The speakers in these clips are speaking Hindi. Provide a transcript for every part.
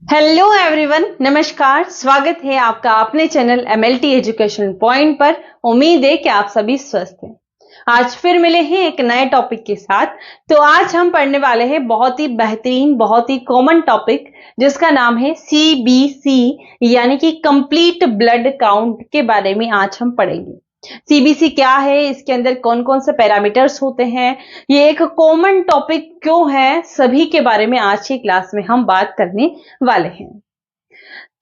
हेलो एवरीवन, नमस्कार। स्वागत है आपका अपने चैनल एमएलटी एजुकेशन पॉइंट पर। उम्मीद है कि आप सभी स्वस्थ हैं। आज फिर मिले हैं एक नए टॉपिक के साथ। तो आज हम पढ़ने वाले हैं बहुत ही बेहतरीन, बहुत ही कॉमन टॉपिक जिसका नाम है सीबीसी यानी कि कंप्लीट ब्लड काउंट के बारे में आज हम पढ़ेंगे। सीबीसी क्या है, इसके अंदर कौन कौन से पैरामीटर्स होते हैं, ये एक कॉमन टॉपिक क्यों है, सभी के बारे में आज की क्लास में हम बात करने वाले हैं।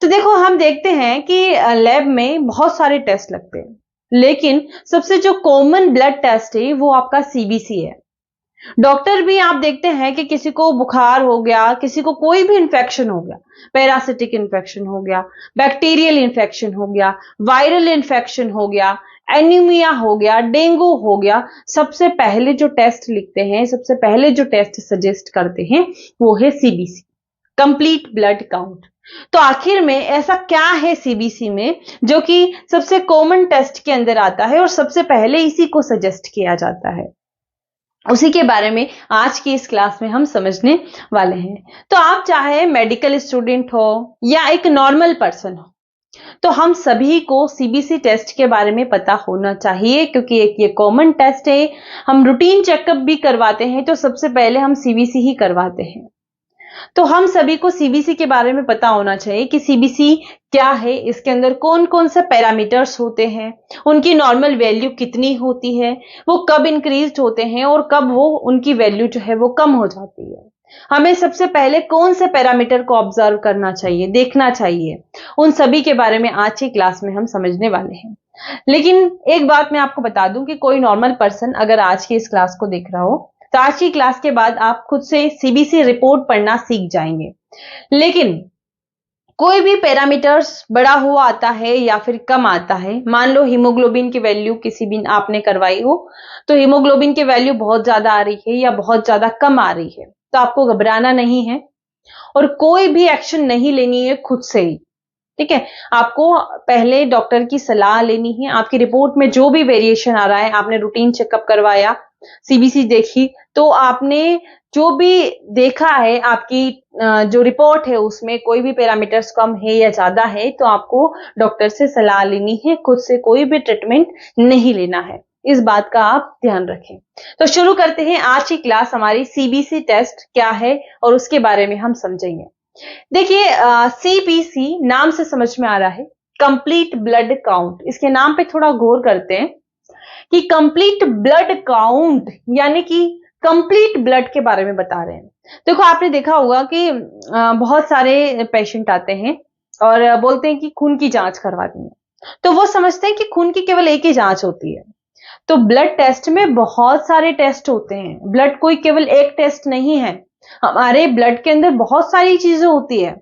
तो देखो, हम देखते हैं कि लैब में बहुत सारे टेस्ट लगते हैं, लेकिन सबसे जो कॉमन ब्लड टेस्ट है वो आपका सीबीसी है। डॉक्टर भी आप देखते हैं कि किसी को बुखार हो गया, किसी को कोई भी इंफेक्शन हो गया, पैरासिटिक इंफेक्शन हो गया, बैक्टीरियल इंफेक्शन हो गया, वायरल इंफेक्शन हो गया, एनीमिया हो गया, डेंगू हो गया, सबसे पहले जो टेस्ट लिखते हैं, सबसे पहले जो टेस्ट सजेस्ट करते हैं वो है सीबीसी, कंप्लीट ब्लड काउंट। तो आखिर में ऐसा क्या है सीबीसी में जो कि सबसे कॉमन टेस्ट के अंदर आता है और सबसे पहले इसी को सजेस्ट किया जाता है, उसी के बारे में आज की इस क्लास में हम समझने वाले हैं। तो आप चाहे मेडिकल स्टूडेंट हो या एक नॉर्मल पर्सन हो, तो हम सभी को सीबीसी टेस्ट के बारे में पता होना चाहिए, क्योंकि एक ये कॉमन टेस्ट है। हम रूटीन चेकअप भी करवाते हैं तो सबसे पहले हम सीबीसी ही करवाते हैं। तो हम सभी को सीबीसी के बारे में पता होना चाहिए कि सीबीसी क्या है, इसके अंदर कौन कौन से पैरामीटर्स होते हैं, उनकी नॉर्मल वैल्यू कितनी होती है, वो कब इंक्रीज होते हैं और कब वो उनकी वैल्यू जो है वो कम हो जाती है। हमें सबसे पहले कौन से पैरामीटर को ऑब्जर्व करना चाहिए, देखना चाहिए, उन सभी के बारे में आज की क्लास में हम समझने वाले हैं। लेकिन एक बात मैं आपको बता दूं कि कोई नॉर्मल पर्सन अगर आज की इस क्लास को देख रहा हो तो आज की क्लास के बाद आप खुद से सीबीसी रिपोर्ट पढ़ना सीख जाएंगे। लेकिन कोई भी पैरामीटर्स बढ़ा हुआ आता है या फिर कम आता है, मान लो हीमोग्लोबिन की वैल्यू किसी दिन आपने करवाई हो तो हीमोग्लोबिन की वैल्यू बहुत ज्यादा आ रही है या बहुत ज्यादा कम आ रही है, तो आपको घबराना नहीं है और कोई भी एक्शन नहीं लेनी है खुद से ही। ठीक है, आपको पहले डॉक्टर की सलाह लेनी है। आपकी रिपोर्ट में जो भी वेरिएशन आ रहा है, आपने रूटीन चेकअप करवाया, सीबीसी देखी, तो आपने जो भी देखा है, आपकी जो रिपोर्ट है उसमें कोई भी पैरामीटर्स कम है या ज्यादा है, तो आपको डॉक्टर से सलाह लेनी है, खुद से कोई भी ट्रीटमेंट नहीं लेना है। इस बात का आप ध्यान रखें। तो शुरू करते हैं आज की क्लास। हमारी सीबीसी टेस्ट क्या है और उसके बारे में हम समझेंगे। देखिए, सीबीसी नाम से समझ में आ रहा है कंप्लीट ब्लड काउंट। इसके नाम पे थोड़ा गौर करते हैं कि कंप्लीट ब्लड काउंट यानी कि कंप्लीट ब्लड के बारे में बता रहे हैं। देखो, आपने देखा होगा कि बहुत सारे पेशेंट आते हैं और बोलते हैं कि खून की जांच करवानी है, तो वो समझते हैं कि खून की केवल एक ही जांच होती है। तो ब्लड टेस्ट में बहुत सारे टेस्ट होते हैं। ब्लड कोई केवल एक टेस्ट नहीं है। हमारे ब्लड के अंदर बहुत सारी चीजें होती है।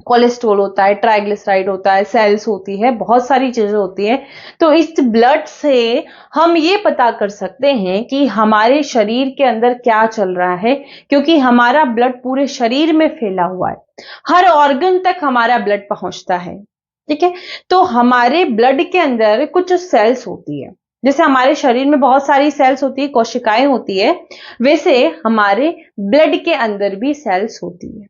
कोलेस्ट्रॉल होता है, ट्राइग्लिसराइड होता है, सेल्स होती है, बहुत सारी चीजें होती है। तो इस ब्लड से हम ये पता कर सकते हैं कि हमारे शरीर के अंदर क्या चल रहा है, क्योंकि हमारा ब्लड पूरे शरीर में फैला हुआ है, हर ऑर्गन तक हमारा ब्लड पहुंचता है। ठीक है, तो हमारे ब्लड के अंदर कुछ सेल्स होती है। जैसे हमारे शरीर में बहुत सारी सेल्स होती है, कोशिकाएं होती है, वैसे हमारे ब्लड के अंदर भी सेल्स होती है।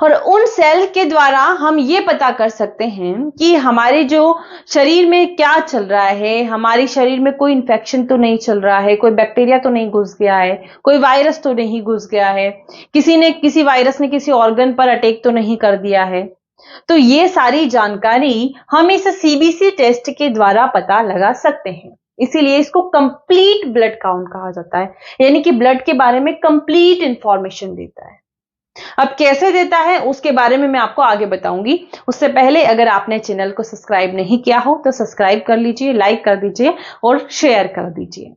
और उन सेल के द्वारा हम ये पता कर सकते हैं कि हमारे जो शरीर में क्या चल रहा है, हमारे शरीर में कोई इंफेक्शन तो नहीं चल रहा है, कोई बैक्टीरिया तो नहीं घुस गया है, कोई वायरस तो नहीं घुस गया है, किसी वायरस ने किसी ऑर्गन पर अटैक तो नहीं कर दिया है। तो ये सारी जानकारी हम इस सीबीसी टेस्ट के द्वारा पता लगा सकते हैं। इसीलिए इसको कंप्लीट ब्लड काउंट कहा जाता है, यानी कि ब्लड के बारे में कंप्लीट इंफॉर्मेशन देता है। अब कैसे देता है उसके बारे में मैं आपको आगे बताऊंगी। उससे पहले अगर आपने चैनल को सब्सक्राइब नहीं किया हो तो सब्सक्राइब कर लीजिए, लाइक कर दीजिए और शेयर कर दीजिए।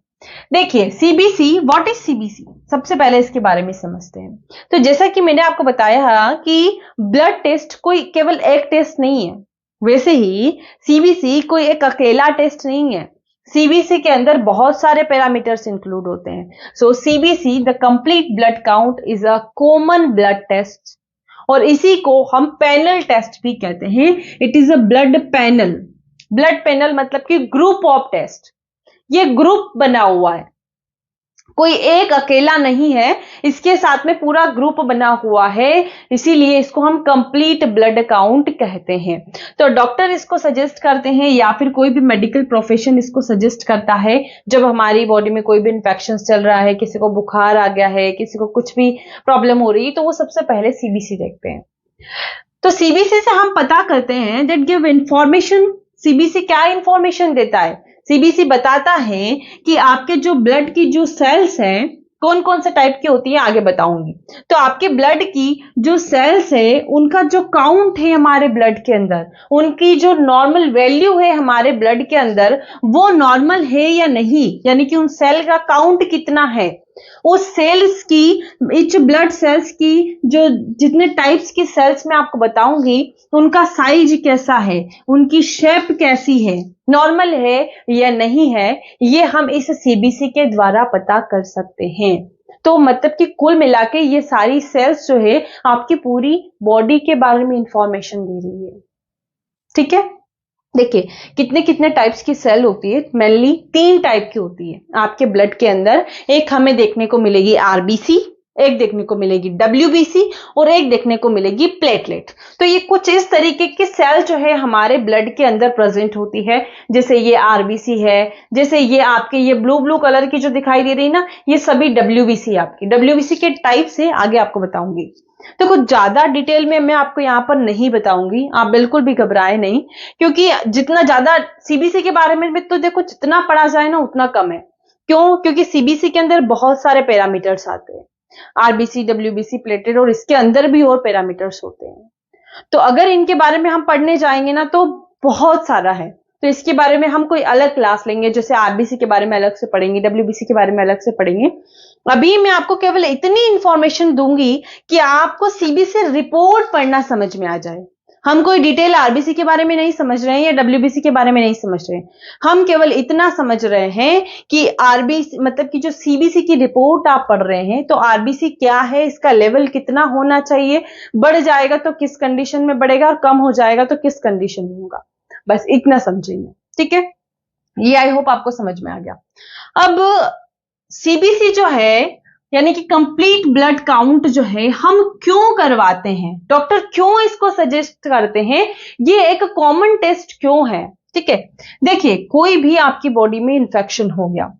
देखिए, सीबीसी, व्हाट इज सीबीसी, सबसे पहले इसके बारे में समझते हैं। तो जैसा कि मैंने आपको बताया कि ब्लड टेस्ट कोई केवल एक टेस्ट नहीं है, वैसे ही सीबीसी कोई एक अकेला टेस्ट नहीं है। सीबीसी के अंदर बहुत सारे पैरामीटर्स इंक्लूड होते हैं। So CBC, the complete blood count, is a common blood test और इसी को हम पैनल टेस्ट भी कहते हैं। It is a blood panel. Blood panel मतलब कि ग्रुप ऑफ टेस्ट, ये ग्रुप बना हुआ है। कोई एक अकेला नहीं है, इसके साथ में पूरा ग्रुप बना हुआ है, इसीलिए इसको हम कंप्लीट ब्लड काउंट कहते हैं। तो डॉक्टर इसको सजेस्ट करते हैं या फिर कोई भी मेडिकल प्रोफेशन इसको सजेस्ट करता है जब हमारी बॉडी में कोई भी इन्फेक्शन चल रहा है, किसी को बुखार आ गया है, किसी को कुछ भी प्रॉब्लम हो रही है, तो वो सबसे पहले सीबीसी देखते हैं। तो सीबीसी से हम पता करते हैं दैट गिव इंफॉर्मेशन। सीबीसी क्या इंफॉर्मेशन देता है? सीबीसी बताता है कि आपके जो ब्लड की जो सेल्स हैं कौन कौन से टाइप की होती है, आगे बताऊंगी। तो आपके ब्लड की जो सेल्स है उनका जो काउंट है हमारे ब्लड के अंदर, उनकी जो नॉर्मल वैल्यू है हमारे ब्लड के अंदर, वो नॉर्मल है या नहीं, यानी कि उन सेल का काउंट कितना है, उस सेल्स की, इच ब्लड सेल्स की जो जितने टाइप्स की सेल्स मैं आपको बताऊंगी उनका साइज कैसा है, उनकी शेप कैसी है, नॉर्मल है या नहीं है, ये हम इस सीबीसी के द्वारा पता कर सकते हैं। तो मतलब कि कुल मिला के ये सारी सेल्स जो है आपकी पूरी बॉडी के बारे में इंफॉर्मेशन दे रही है। ठीक है, देखिए कितने कितने टाइप्स की सेल होती है। मेनली 3 टाइप की होती है आपके ब्लड के अंदर। एक हमें देखने को मिलेगी आरबीसी, एक देखने को मिलेगी डब्ल्यूबीसी और एक देखने को मिलेगी प्लेटलेट। तो ये कुछ इस तरीके की सेल जो है हमारे ब्लड के अंदर प्रेजेंट होती है। जैसे ये आरबीसी है, जैसे ये आपके ये ब्लू ब्लू कलर की जो दिखाई दे रही ना, ये सभी डब्ल्यूबीसी आपकी। डब्ल्यूबीसी के टाइप से आगे आपको बताऊंगी। तो कुछ ज्यादा डिटेल में मैं आपको यहां पर नहीं बताऊंगी, आप बिल्कुल भी घबराए नहीं, क्योंकि जितना ज्यादा सीबीसी के बारे में तो देखो जितना पढ़ा जाए ना उतना कम है। क्यों? क्योंकि सीबीसी के अंदर बहुत सारे पैरामीटर्स आते हैं, आरबीसी, डब्ल्यूबीसी, प्लेटलेट, और इसके अंदर भी और पैरामीटर्स होते हैं। तो अगर इनके बारे में हम पढ़ने जाएंगे ना तो बहुत सारा है, तो इसके बारे में हम कोई अलग क्लास लेंगे। जैसे आरबीसी के बारे में अलग से पढ़ेंगे, डब्ल्यूबीसी के बारे में अलग से पढ़ेंगे। अभी मैं आपको केवल इतनी इंफॉर्मेशन दूंगी कि आपको सीबीसी रिपोर्ट पढ़ना समझ में आ जाए। हम कोई डिटेल आरबीसी के बारे में नहीं समझ रहे हैं या डब्ल्यूबीसी के बारे में नहीं समझ रहे हैं, हम केवल इतना समझ रहे हैं कि आरबीसी मतलब कि जो सीबीसी की रिपोर्ट आप पढ़ रहे हैं, तो आरबीसी क्या है, इसका लेवल कितना होना चाहिए, बढ़ जाएगा तो किस कंडीशन में बढ़ेगा और कम हो जाएगा तो किस कंडीशन में होगा, बस इतना समझेंगे। ठीक है, ये आई होप आपको समझ में आ गया। अब सीबीसी जो है यानी कि कंप्लीट ब्लड काउंट जो है हम क्यों करवाते हैं, डॉक्टर क्यों इसको सजेस्ट करते हैं, ये एक कॉमन टेस्ट क्यों है। ठीक है, देखिए कोई भी आपकी बॉडी में इंफेक्शन हो गया,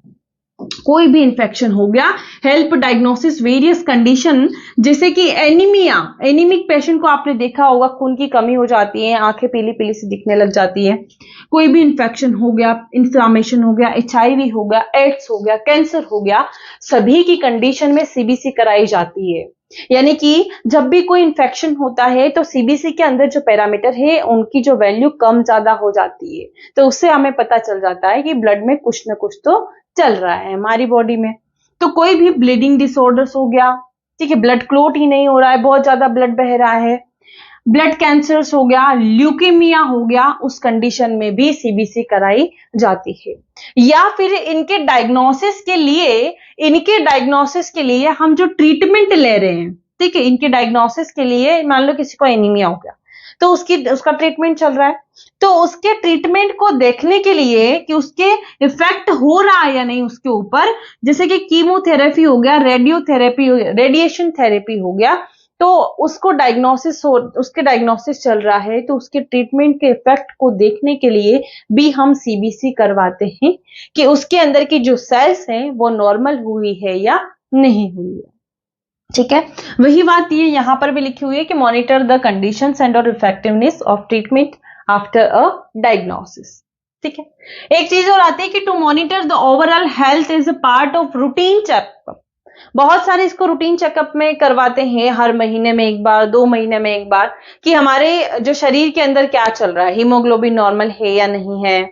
कोई भी इंफेक्शन हो गया, हेल्प डायग्नोसिस वेरियस कंडीशन, जैसे कि एनीमिया, एनीमिक पेशेंट को आपने देखा होगा, खून की कमी हो जाती है, आंखें पीली पीली सी दिखने लग जाती है। कोई भी इंफेक्शन हो गया, इन्फ्लामेशन हो गया, एचआईवी हो गया, एड्स हो गया, कैंसर हो गया, सभी की कंडीशन में सीबीसी कराई जाती है। यानी कि जब भी कोई इंफेक्शन होता है तो सीबीसी के अंदर जो पैरामीटर है उनकी जो वैल्यू कम ज्यादा हो जाती है, तो उससे हमें पता चल जाता है कि ब्लड में कुछ ना कुछ तो चल रहा है हमारी बॉडी में। तो कोई भी ब्लीडिंग डिसऑर्डर्स हो गया, ठीक है, ब्लड क्लोट ही नहीं हो रहा है, बहुत ज्यादा ब्लड बह रहा है, ब्लड कैंसर्स हो गया, ल्यूकेमिया हो गया, उस कंडीशन में भी सीबीसी कराई जाती है। या फिर इनके डायग्नोसिस के लिए हम जो ट्रीटमेंट ले रहे हैं, ठीक है, इनके डायग्नोसिस के लिए मान लो किसी को एनीमिया हो गया तो उसका ट्रीटमेंट चल रहा है, तो उसके ट्रीटमेंट को देखने के लिए कि उसके इफेक्ट हो रहा है या नहीं उसके ऊपर, जैसे कि कीमोथेरेपी हो गया, रेडिएशन थेरेपी हो गया, तो उसके डायग्नोसिस चल रहा है, तो उसके ट्रीटमेंट के इफेक्ट को देखने के लिए भी हम सीबीसी करवाते हैं कि उसके अंदर की जो सेल्स हैं वो नॉर्मल हुई है या नहीं हुई है। ठीक है, वही बात ये यहां पर भी लिखी हुई है कि मॉनिटर द कंडीशंस एंड और effectiveness of treatment after a diagnosis. ठीक है, एक चीज और आती है कि to monitor the overall health is a part of routine checkup. बहुत सारे इसको रूटीन चेकअप में करवाते हैं, हर महीने में एक बार, 2 महीने में एक बार, कि हमारे जो शरीर के अंदर क्या चल रहा है, हीमोग्लोबिन नॉर्मल है या नहीं है।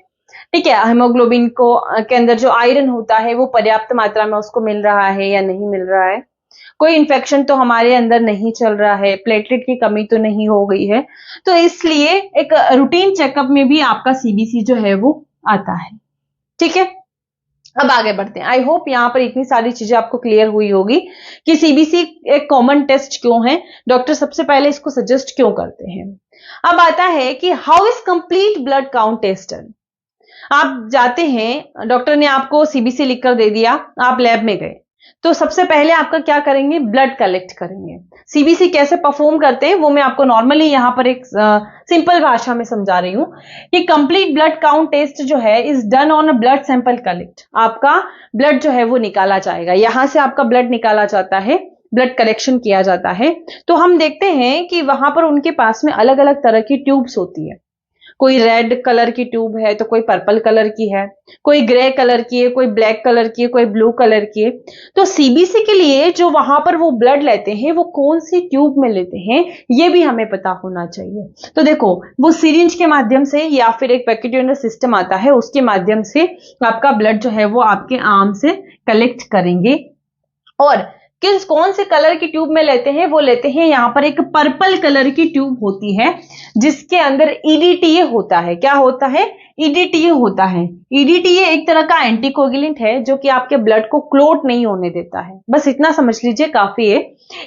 ठीक है, हीमोग्लोबिन के अंदर जो आयरन होता है वो पर्याप्त मात्रा में उसको मिल रहा है या नहीं मिल रहा है, कोई इन्फेक्शन तो हमारे अंदर नहीं चल रहा है, प्लेटलेट की कमी तो नहीं हो गई है। तो इसलिए एक रूटीन चेकअप में भी आपका सीबीसी जो है वो आता है। ठीक है, अब आगे बढ़ते हैं। आई होप यहां पर इतनी सारी चीजें आपको क्लियर हुई होगी कि सीबीसी एक कॉमन टेस्ट क्यों है, डॉक्टर सबसे पहले इसको सजेस्ट क्यों करते हैं। अब आता है कि how is complete blood count tested. आप जाते हैं, डॉक्टर ने आपको सीबीसी लिखकर दे दिया, आप लैब में गए, तो सबसे पहले आपका क्या करेंगे, ब्लड कलेक्ट करेंगे। सीबीसी कैसे परफॉर्म करते हैं वो मैं आपको नॉर्मली यहां पर एक सिंपल भाषा में समझा रही हूं कि कंप्लीट ब्लड काउंट टेस्ट जो है is done on a blood sample collect. आपका ब्लड जो है वो निकाला जाएगा, यहां से आपका ब्लड निकाला जाता है, ब्लड कलेक्शन किया जाता है। तो हम देखते हैं कि वहां पर उनके पास में अलग अलग तरह की ट्यूब्स होती है, कोई रेड कलर की ट्यूब है तो कोई पर्पल कलर की है, कोई ग्रे कलर की है, कोई ब्लैक कलर की है, कोई ब्लू कलर की है। तो सीबीसी के लिए जो वहां पर वो ब्लड लेते हैं वो कौन सी ट्यूब में लेते हैं ये भी हमें पता होना चाहिए। तो देखो वो सिरिंज के माध्यम से या फिर एक पेरिट्यूरल सिस्टम आता है उसके माध्यम से आपका ब्लड जो है वो आपके आर्म से कलेक्ट करेंगे। और कौन से कलर की ट्यूब में लेते हैं, वो लेते हैं यहां पर एक पर्पल कलर की ट्यूब होती है जिसके अंदर ईडीटीए होता है। क्या होता है, ईडीटीए होता है। ईडीटीए एक तरह का एंटीकोगुलेंट है जो कि आपके ब्लड को क्लोट नहीं होने देता है। बस इतना समझ लीजिए काफी है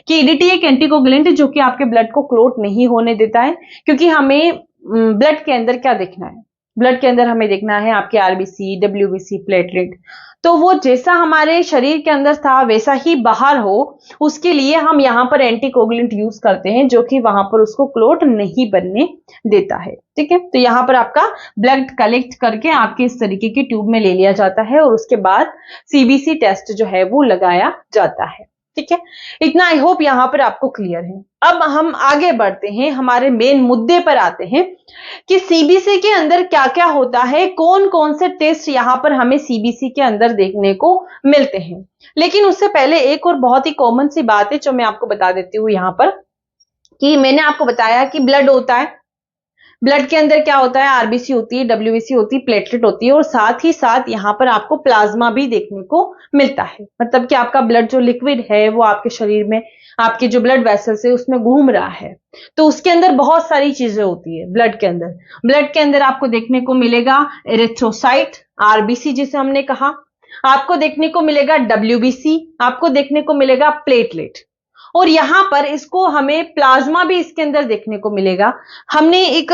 कि ईडीटीए एक एंटीकोगुलेंट है जो कि आपके ब्लड को क्लोट नहीं होने देता है। क्योंकि हमें ब्लड के अंदर क्या देखना है, ब्लड के अंदर हमें देखना है आपके आरबीसी, डब्ल्यूबीसी, प्लेटलेट। तो वो जैसा हमारे शरीर के अंदर था वैसा ही बाहर हो, उसके लिए हम यहां पर एंटीकोगुलेंट यूज करते हैं जो कि वहां पर उसको क्लोट नहीं बनने देता है। ठीक है, तो यहां पर आपका ब्लड कलेक्ट करके आपके इस तरीके की ट्यूब में ले लिया जाता है और उसके बाद सीबीसी टेस्ट जो है वो लगाया जाता है। ठीक है, इतना आई होप यहां पर आपको क्लियर है। अब हम आगे बढ़ते हैं, हमारे मेन मुद्दे पर आते हैं कि सीबीसी के अंदर क्या क्या होता है, कौन कौन से टेस्ट यहां पर हमें सीबीसी के अंदर देखने को मिलते हैं। लेकिन उससे पहले एक और बहुत ही कॉमन सी बात है जो मैं आपको बता देती हूं यहां पर, कि मैंने आपको बताया कि ब्लड होता है, ब्लड के अंदर क्या होता है, आरबीसी होती है, डब्ल्यूबीसी होती है, प्लेटलेट होती है और साथ ही साथ यहां पर आपको प्लाज्मा भी देखने को मिलता है। मतलब कि आपका ब्लड जो लिक्विड है वो आपके शरीर में, आपके जो ब्लड वेसल्स है उसमें घूम रहा है। तो उसके अंदर बहुत सारी चीजें होती है ब्लड के अंदर। ब्लड के अंदर आपको देखने को मिलेगा एरिथ्रोसाइट, आरबीसी जिसे हमने कहा, आपको देखने को मिलेगा डब्ल्यूबीसी, आपको देखने को मिलेगा प्लेटलेट, और यहां पर इसको हमें प्लाज्मा भी इसके अंदर देखने को मिलेगा। हमने एक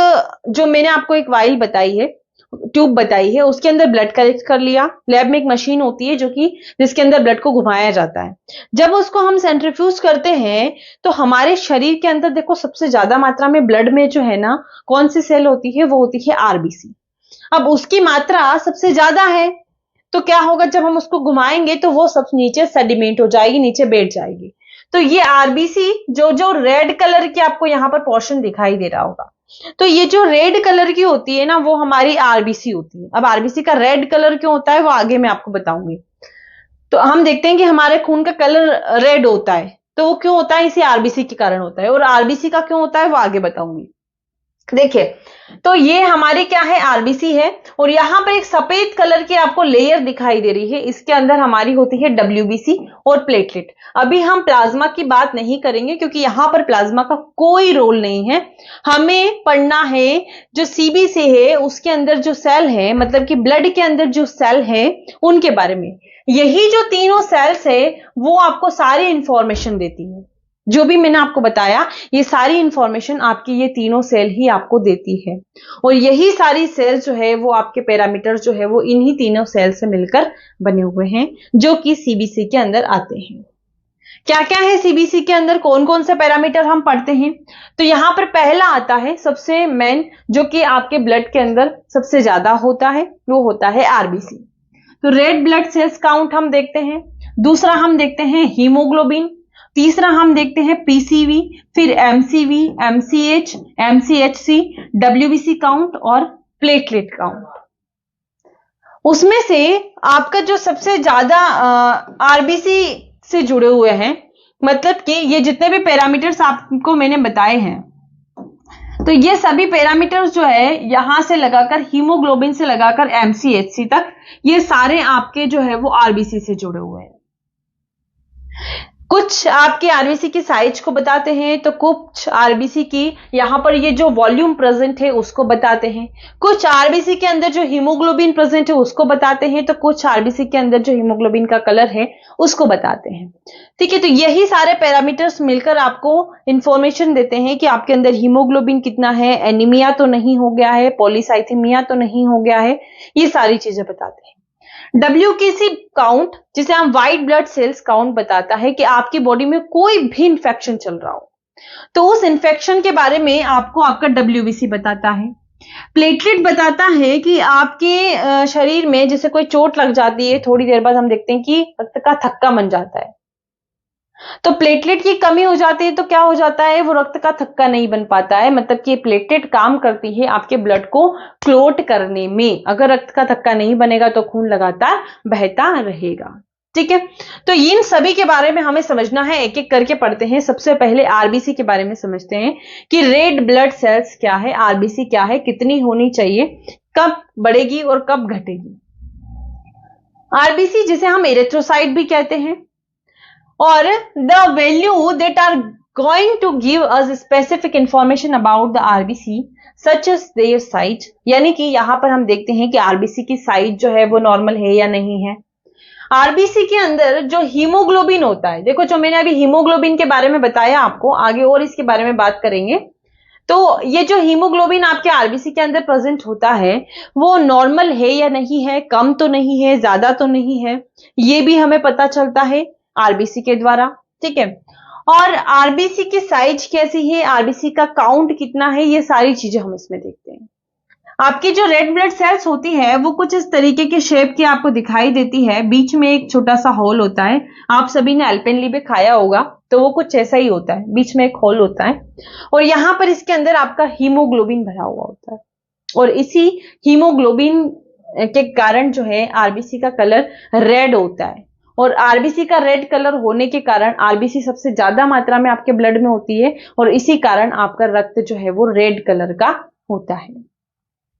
जो मैंने आपको एक वाइल बताई है, ट्यूब बताई है, उसके अंदर ब्लड कलेक्ट कर लिया। लैब में एक मशीन होती है जो कि जिसके अंदर ब्लड को घुमाया जाता है। जब उसको हम सेंट्रीफ्यूज करते हैं तो हमारे शरीर के अंदर देखो सबसे ज्यादा मात्रा में ब्लड में जो है ना कौन सी सेल होती है, वो होती है आरबीसी। अब उसकी मात्रा सबसे ज्यादा है तो क्या होगा, जब हम उसको घुमाएंगे तो वो सब नीचे सेडिमेंट हो जाएगी, नीचे बैठ जाएगी। तो ये आरबीसी जो जो रेड कलर की आपको यहां पर पोर्शन दिखाई दे रहा होगा, तो ये जो रेड कलर की होती है ना वो हमारी आरबीसी होती है। अब आरबीसी का रेड कलर क्यों होता है वो आगे मैं आपको बताऊंगी। तो हम देखते हैं कि हमारे खून का कलर रेड होता है, तो वो क्यों होता है, इसी आरबीसी के कारण होता है, और आरबीसी का क्यों होता है वो आगे बताऊंगी। देखिए, तो ये हमारी क्या है, आरबीसी है, और यहां पर एक सफेद कलर की आपको लेयर दिखाई दे रही है, इसके अंदर हमारी होती है डब्ल्यूबीसी और प्लेटलेट। अभी हम प्लाज्मा की बात नहीं करेंगे क्योंकि यहां पर प्लाज्मा का कोई रोल नहीं है। हमें पढ़ना है जो सीबीसी है उसके अंदर जो सेल है, मतलब कि ब्लड के अंदर जो सेल है उनके बारे में। यही जो तीनों सेल्स है वो आपको सारी इंफॉर्मेशन देती है। जो भी मैंने आपको बताया ये सारी इंफॉर्मेशन आपकी ये तीनों सेल ही आपको देती है, और यही सारी सेल जो है वो आपके पैरामीटर जो है वो इन्हीं तीनों सेल से मिलकर बने हुए हैं जो कि सीबीसी के अंदर आते हैं। क्या क्या है सीबीसी के अंदर, कौन कौन से पैरामीटर हम पढ़ते हैं। तो यहां पर पहला आता है सबसे मेन, जो कि आपके ब्लड के अंदर सबसे ज्यादा होता है, वो होता है आरबीसी। तो रेड ब्लड सेल्स काउंट हम देखते हैं। दूसरा हम देखते हैं हीमोग्लोबिन। तीसरा हम देखते हैं पीसीवी, फिर MCV, MCH, MCHC, WBC count और प्लेटलेट काउंट। उसमें से आपका जो सबसे ज्यादा आरबीसी से जुड़े हुए हैं, मतलब कि ये जितने भी पैरामीटर्स आपको मैंने बताए हैं, तो ये सभी पैरामीटर्स जो है यहां से लगाकर हीमोग्लोबिन से लगाकर एमसीएचसी तक, ये सारे आपके जो है वो आरबीसी से जुड़े हुए हैं। कुछ आपके आरबीसी की साइज को बताते हैं, तो कुछ आरबीसी की यहां पर ये जो वॉल्यूम प्रेजेंट है उसको बताते हैं। कुछ आरबीसी के अंदर जो हीमोग्लोबिन प्रेजेंट है उसको बताते हैं, तो कुछ आरबीसी के अंदर जो हीमोग्लोबिन का कलर है उसको बताते हैं। ठीक है, तो यही सारे पैरामीटर्स मिलकर आपको इंफॉर्मेशन देते हैं कि आपके अंदर हीमोग्लोबिन कितना है, एनीमिया तो नहीं हो गया है, पॉलीसाइथेमिया तो नहीं हो गया है, ये सारी चीजें बताते हैं। WBC काउंट, जिसे हम व्हाइट ब्लड सेल्स काउंट, बताता है कि आपकी बॉडी में कोई भी इंफेक्शन चल रहा हो तो उस इंफेक्शन के बारे में आपको आपका WBC बताता है। प्लेटलेट बताता है कि आपके शरीर में जैसे कोई चोट लग जाती है, थोड़ी देर बाद हम देखते हैं कि रक्त का थक्का बन जाता है। तो प्लेटलेट की कमी हो जाती है तो क्या हो जाता है, वो रक्त का थक्का नहीं बन पाता है। मतलब कि प्लेटलेट काम करती है आपके ब्लड को क्लोट करने में। अगर रक्त का थक्का नहीं बनेगा तो खून लगातार बहता रहेगा। ठीक है, तो इन सभी के बारे में हमें समझना है, एक एक करके पढ़ते हैं। सबसे पहले आरबीसी के बारे में समझते हैं कि रेड ब्लड सेल्स क्या है, आरबीसी क्या है, कितनी होनी चाहिए, कब बढ़ेगी और कब घटेगी। आरबीसी जिसे हम एरिथ्रोसाइट भी कहते हैं, और the value that are going to give us specific information about the RBC such as their size, यानी कि यहां पर हम देखते हैं कि आरबीसी की साइज जो है वो नॉर्मल है या नहीं है। आरबीसी के अंदर जो हीमोग्लोबिन होता है, देखो जो मैंने अभी हीमोग्लोबिन के बारे में बताया आपको, आगे और इसके बारे में बात करेंगे। तो ये जो हीमोग्लोबिन आपके आरबीसी के अंदर प्रेजेंट होता है वो नॉर्मल है या नहीं है, कम तो नहीं है, ज्यादा तो नहीं है, ये भी हमें पता चलता है आरबीसी के द्वारा। ठीक है, और आरबीसी की साइज कैसी है, आरबीसी का काउंट कितना है, ये सारी चीजें हम इसमें देखते हैं। आपकी जो रेड ब्लड सेल्स होती है वो कुछ इस तरीके के शेप की आपको दिखाई देती है। बीच में एक छोटा सा होल होता है, आप सभी ने अल्पेनलीबे खाया होगा तो वो कुछ ऐसा ही होता है, बीच में एक होल होता है और यहां पर इसके अंदर आपका हीमोग्लोबिन भरा हुआ होता है। और इसी हीमोग्लोबिन के कारण जो है आरबीसी का कलर रेड होता है। और आरबीसी का रेड कलर होने के कारण आरबीसी सबसे ज्यादा मात्रा में आपके ब्लड में होती है और इसी कारण आपका रक्त जो है वो रेड कलर का होता है।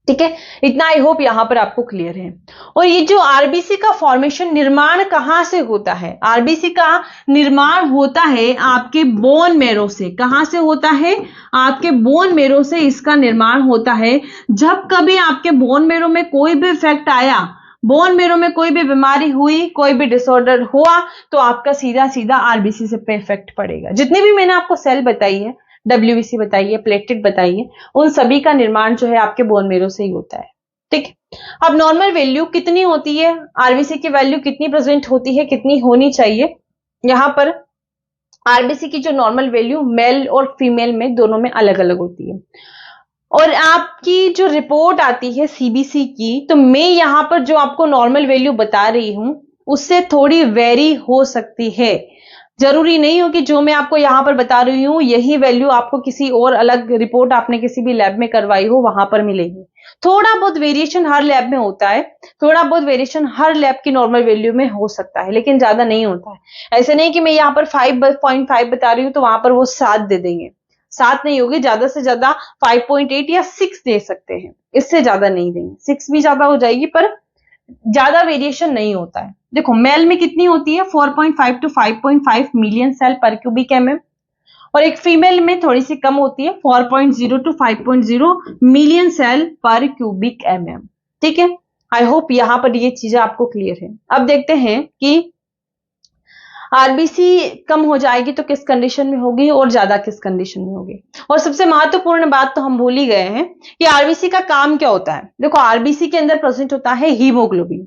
ठीक है, इतना आई होप यहां पर आपको क्लियर है। और ये जो आरबीसी का फॉर्मेशन, निर्माण कहां से होता है, आरबीसी का निर्माण होता है आपके बोन मेरो से। कहां से होता है, आपके बोन मेरो से इसका निर्माण होता है। जब कभी आपके बोन मेरो में कोई भी इफेक्ट आया, बोन मेरो में कोई भी बीमारी हुई, कोई भी डिसऑर्डर हुआ, तो आपका सीधा सीधा आरबीसी से पे इफेक्ट पड़ेगा। जितने भी मैंने आपको सेल बताई है, WBC बताइए, प्लेटलेट बताइए, उन सभी का निर्माण जो है आपके बोन मेरो से ही होता है। ठीक, अब नॉर्मल वैल्यू कितनी होती है, आरबीसी की वैल्यू कितनी प्रेजेंट होती है, कितनी होनी चाहिए। यहां पर आरबीसी की जो नॉर्मल वैल्यू मेल और फीमेल में दोनों में अलग अलग होती है। और आपकी जो रिपोर्ट आती है सीबीसी की, तो मैं यहां पर जो आपको नॉर्मल वैल्यू बता रही हूं उससे थोड़ी वेरी हो सकती है। जरूरी नहीं हो कि जो मैं आपको यहां पर बता रही हूं यही वैल्यू आपको किसी और अलग रिपोर्ट आपने किसी भी लैब में करवाई हो वहां पर मिलेगी। थोड़ा बहुत वेरिएशन हर लैब में होता है, थोड़ा बहुत वेरिएशन हर लैब की नॉर्मल वैल्यू में हो सकता है, लेकिन ज्यादा नहीं होता है। ऐसे नहीं कि मैं यहां पर 5.5 बता रही हूं तो वहां पर वो 7 दे देंगे, 7 नहीं होगी, ज्यादा से ज्यादा 5.8 या 6 दे सकते हैं, इससे ज्यादा नहीं देंगे। 6 भी ज्यादा हो जाएगी पर ज्यादा वेरिएशन नहीं होता है। देखो मेल में कितनी होती है, 4.5 to 5.5 मिलियन सेल पर क्यूबिक एमएम, और एक फीमेल में थोड़ी सी कम होती है, 4.0 to 5.0 मिलियन सेल पर क्यूबिक एमएम। ठीक है, आई होप यहां पर ये चीजें आपको क्लियर है। अब देखते हैं कि आरबीसी कम हो जाएगी तो किस कंडीशन में होगी और ज्यादा किस कंडीशन में होगी। और सबसे महत्वपूर्ण बात तो हम भूल ही गए हैं कि आरबीसी का काम क्या होता है। देखो आरबीसी के अंदर प्रेजेंट होता है हीमोग्लोबिन,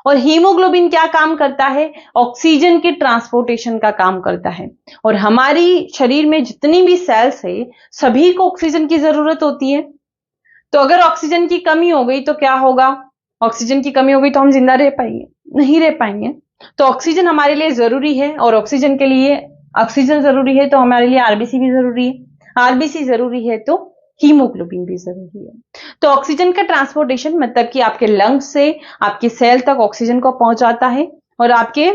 और हीमोग्लोबिन क्या काम करता है, ऑक्सीजन के ट्रांसपोर्टेशन का काम करता है। और हमारी शरीर में जितनी भी सेल्स है सभी को ऑक्सीजन की जरूरत होती है। तो अगर ऑक्सीजन की कमी हो गई तो क्या होगा, ऑक्सीजन की कमी हो गई तो हम जिंदा रह पाएंगे, नहीं रह पाएंगे। तो ऑक्सीजन हमारे लिए जरूरी है, और ऑक्सीजन के लिए ऑक्सीजन जरूरी है तो हमारे लिए आरबीसी भी जरूरी है, आरबीसी जरूरी है तो हीमोग्लोबिन भी जरूरी है। तो ऑक्सीजन का ट्रांसपोर्टेशन मतलब कि आपके लंग्स से आपकी सेल तक ऑक्सीजन को पहुंचाता है और आपके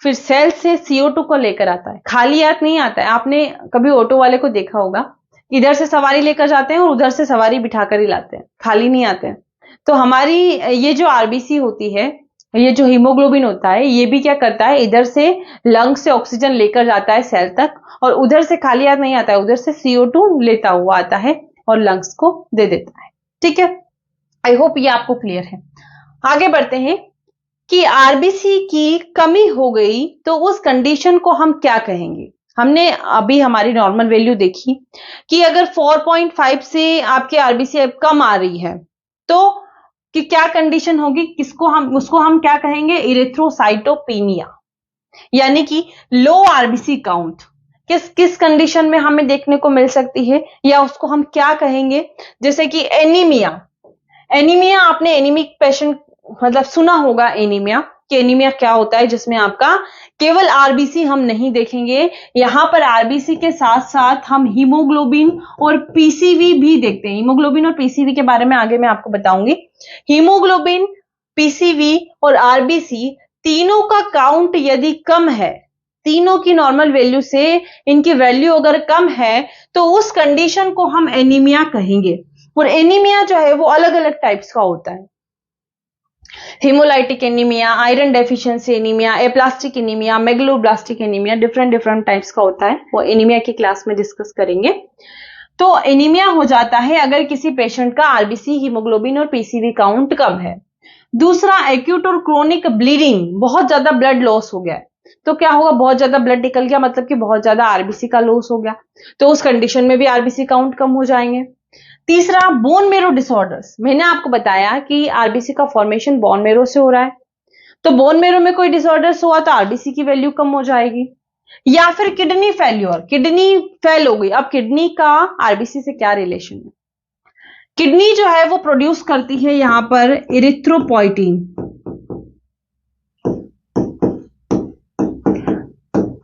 फिर सेल से CO2 को लेकर आता है, खाली हाथ नहीं आता है। आपने कभी ऑटो वाले को देखा होगा, इधर से सवारी लेकर जाते हैं और उधर से सवारी बिठाकर ही लाते हैं, खाली नहीं आते हैं। तो हमारी ये जो आरबीसी होती है, ये जो हीमोग्लोबिन होता है, ये भी क्या करता है, इधर से लंग से ऑक्सीजन लेकर जाता है सेल तक, और उधर से खाली हाथ नहीं आता है, उधर से CO2 लेता हुआ आता है और लंग्स को दे देता है। ठीक है, आई होप ये आपको क्लियर है। आगे बढ़ते हैं कि आरबीसी की कमी हो गई तो उस कंडीशन को हम क्या कहेंगे। हमने अभी हमारी नॉर्मल वैल्यू देखी कि अगर 4.5 से आपके आरबीसी कम आ रही है तो कि क्या कंडीशन होगी, उसको हम क्या कहेंगे, इरिथ्रोसाइटोपेनिया, यानी कि लो आरबीसी काउंट किस कंडीशन में हमें देखने को मिल सकती है, या उसको हम क्या कहेंगे, जैसे कि एनीमिया आपने एनीमिक पेशेंट मतलब सुना होगा एनीमिया, कि एनीमिया क्या होता है, जिसमें आपका केवल आरबीसी हम नहीं देखेंगे, यहां पर आरबीसी के साथ साथ हम हीमोग्लोबिन और पीसीवी भी देखते हैं। हीमोग्लोबिन और पीसीवी के बारे में आगे मैं आपको बताऊंगी। हीमोग्लोबिन, पीसीवी और आरबीसी तीनों का काउंट यदि कम है, तीनों की नॉर्मल वैल्यू से इनकी वैल्यू अगर कम है, तो उस कंडीशन को हम एनीमिया कहेंगे। और एनीमिया जो है वो अलग अलग टाइप्स का होता है, haemolytic anaemia, iron deficiency anaemia, aplastic anaemia, megaloblastic anaemia, different types का होता है, वो एनीमिया की क्लास में डिस्कस करेंगे। तो एनीमिया हो जाता है अगर किसी पेशेंट का आरबीसी, हीमोग्लोबिन और पीसीवी काउंट कम है। दूसरा, एक्यूट और क्रोनिक ब्लीडिंग, बहुत ज्यादा ब्लड लॉस हो गया है, तो क्या होगा, बहुत ज्यादा ब्लड निकल गया, मतलब कि बहुत ज्यादा आरबीसी का लॉस हो गया, तो उस कंडीशन में भी आरबीसी काउंट कम हो जाएंगे। तीसरा, बोन मेरो डिसऑर्डर्स, मैंने आपको बताया कि आरबीसी का फॉर्मेशन बोन मेरो से हो रहा है, तो बोन मेरो में कोई डिसऑर्डर्स हुआ तो आरबीसी की वैल्यू कम हो जाएगी। या फिर किडनी फेल्योर, किडनी फेल हो गई, अब किडनी का आरबीसी से क्या रिलेशन है, किडनी जो है वो प्रोड्यूस करती है यहां पर इरिथ्रोपोइटिन।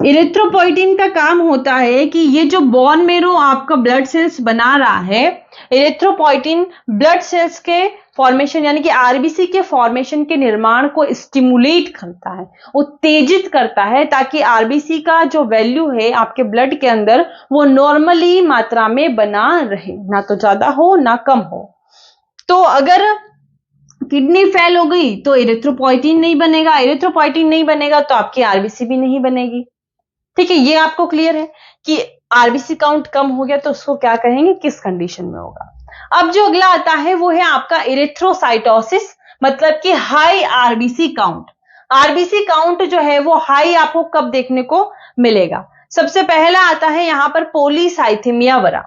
इरिथ्रोपोइटिन का काम होता है कि ये जो बोन मेरो आपका ब्लड सेल्स बना रहा है, इरिथ्रोपोइटिन ब्लड सेल्स के फॉर्मेशन यानी कि आरबीसी के फॉर्मेशन के निर्माण को स्टिमुलेट करता है, उत्तेजित करता है, ताकि आरबीसी का जो वैल्यू है आपके ब्लड के अंदर वो नॉर्मली मात्रा में बना रहे, ना तो ज्यादा हो ना कम हो। तो अगर किडनी फेल हो गई तो इरिथ्रोपोइटिन नहीं बनेगा, इरिथ्रोपोइटिन नहीं बनेगा तो आपकी आरबीसी भी नहीं बनेगी। ठीक है, ये आपको क्लियर है कि आरबीसी काउंट कम हो गया तो उसको क्या कहेंगे, किस कंडीशन में होगा। अब जो अगला आता है वो है आपका इरिथ्रोसाइटोसिस, मतलब कि high RBC count. RBC count जो है वो हाई आपको कब देखने को मिलेगा, सबसे पहला आता है यहां पर पॉलीसाइथेमिया वरा।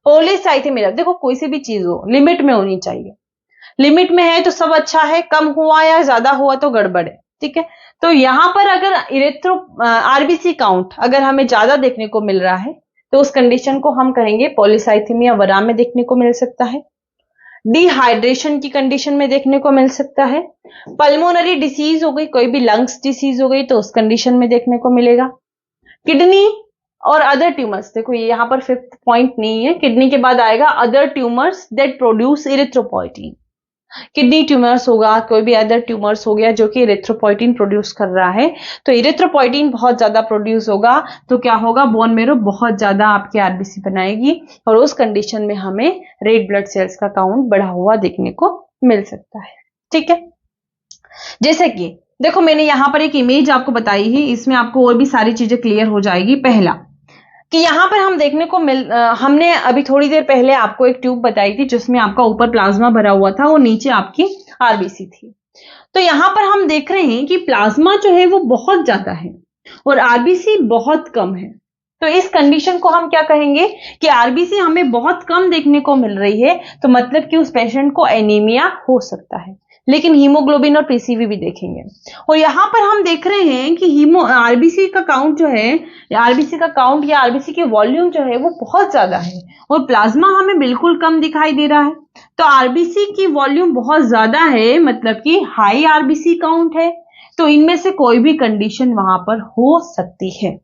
पॉलीसाइथेमिया, देखो कोई सी भी चीज हो लिमिट में होनी चाहिए, लिमिट में है तो सब अच्छा है, कम हुआ या ज्यादा हुआ तो गड़बड़ है। ठीक है, तो यहां पर अगर आरबीसी काउंट अगर हमें ज्यादा देखने को मिल रहा है तो उस कंडीशन को हम कहेंगे पॉलीसाइथेमिया वरा में देखने को मिल सकता है। डिहाइड्रेशन की कंडीशन में देखने को मिल सकता है। पल्मोनरी डिसीज हो गई, कोई भी लंग्स डिसीज हो गई तो उस कंडीशन में देखने को मिलेगा। किडनी और अदर ट्यूमर्स, देखो ये यहां पर फिफ्थ पॉइंट नहीं है, किडनी के बाद आएगा other tumours that produce erythropoietin. Kidney tumours होगा, कोई भी अदर ट्यूमर्स हो गया जो कि इरिथ्रोपोइटिन प्रोड्यूस कर रहा है, तो इरिथ्रोपोइटिन बहुत ज्यादा प्रोड्यूस होगा तो क्या होगा, बोन मेरो बहुत ज्यादा आपकी आरबीसी बनाएगी और उस कंडीशन में हमें रेड ब्लड सेल्स का काउंट बढ़ा हुआ देखने को मिल सकता है। ठीक है, जैसे कि देखो मैंने यहां पर एक इमेज आपको बताई है, इसमें आपको और भी सारी चीजें क्लियर हो जाएगी। पहला कि यहां पर हम देखने को हमने अभी थोड़ी देर पहले आपको एक ट्यूब बताई थी जिसमें आपका ऊपर प्लाज्मा भरा हुआ था, वो नीचे आपकी आरबीसी थी। तो यहां पर हम देख रहे हैं कि प्लाज्मा जो है वो बहुत ज्यादा है और आरबीसी बहुत कम है। तो इस कंडीशन को हम क्या कहेंगे कि आरबीसी हमें बहुत कम देखने को मिल रही है, तो मतलब कि उस पेशेंट को एनीमिया हो सकता है, लेकिन हीमोग्लोबिन और पीसीवी भी देखेंगे। और यहां पर हम देख रहे हैं कि आरबीसी का काउंट जो है, आरबीसी का काउंट या आरबीसी की वॉल्यूम जो है वो बहुत ज्यादा है और प्लाज्मा हमें बिल्कुल कम दिखाई दे रहा है। तो आरबीसी की वॉल्यूम बहुत ज्यादा है, मतलब कि हाई आरबीसी काउंट है, तो इनमें से कोई भी कंडीशन वहां पर हो सकती है।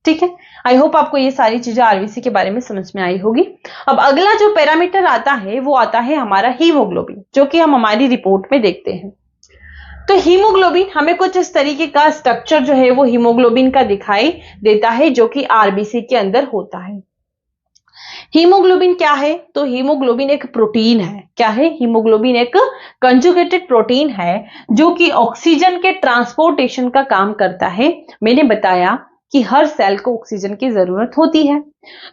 ठीक है, आई होप आपको ये सारी चीजें आरबीसी के बारे में समझ में आई होगी। अब अगला जो पैरामीटर आता है वो आता है हमारा हीमोग्लोबिन, जो कि हम हमारी रिपोर्ट में देखते हैं। तो हीमोग्लोबिन हमें कुछ इस तरीके का स्ट्रक्चर जो है वो हीमोग्लोबिन का दिखाई देता है, जो कि आरबीसी के अंदर होता है। हीमोग्लोबिन क्या है, तो हीमोग्लोबिन एक प्रोटीन है। क्या है, हीमोग्लोबिन एक कंजुगेटेड प्रोटीन है जो कि ऑक्सीजन के ट्रांसपोर्टेशन का काम करता है। मैंने बताया कि हर सेल को ऑक्सीजन की जरूरत होती है,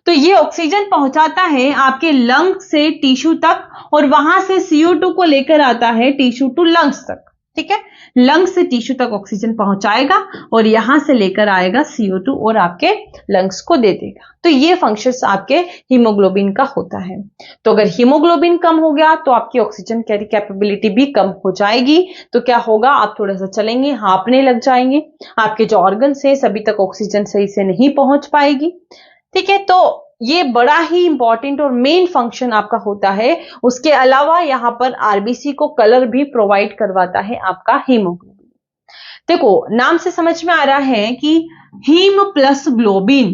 तो ये ऑक्सीजन पहुंचाता है आपके लंग से टिश्यू तक और वहां से CO2 को लेकर आता है टिश्यू टू लंग्स तक। ठीक है, लंग्स से टिश्यू तक ऑक्सीजन पहुंचाएगा और यहां से लेकर आएगा CO2 और आपके लंग्स को दे देगा। तो ये फंक्शंस आपके हीमोग्लोबिन का होता है। तो अगर हीमोग्लोबिन कम हो गया तो आपकी ऑक्सीजन कैरी कैपेबिलिटी भी कम हो जाएगी। तो क्या होगा, आप थोड़ा सा चलेंगे, हांफने लग जाएंगे, आपके जो ऑर्गन्स है सभी तक ऑक्सीजन सही से नहीं पहुंच पाएगी। ठीक है, तो ये बड़ा ही इंपॉर्टेंट और मेन फंक्शन आपका होता है। उसके अलावा यहां पर आरबीसी को कलर भी प्रोवाइड करवाता है आपका हीमोग्लोबिन। देखो नाम से समझ में आ रहा है कि हीम प्लस ग्लोबिन,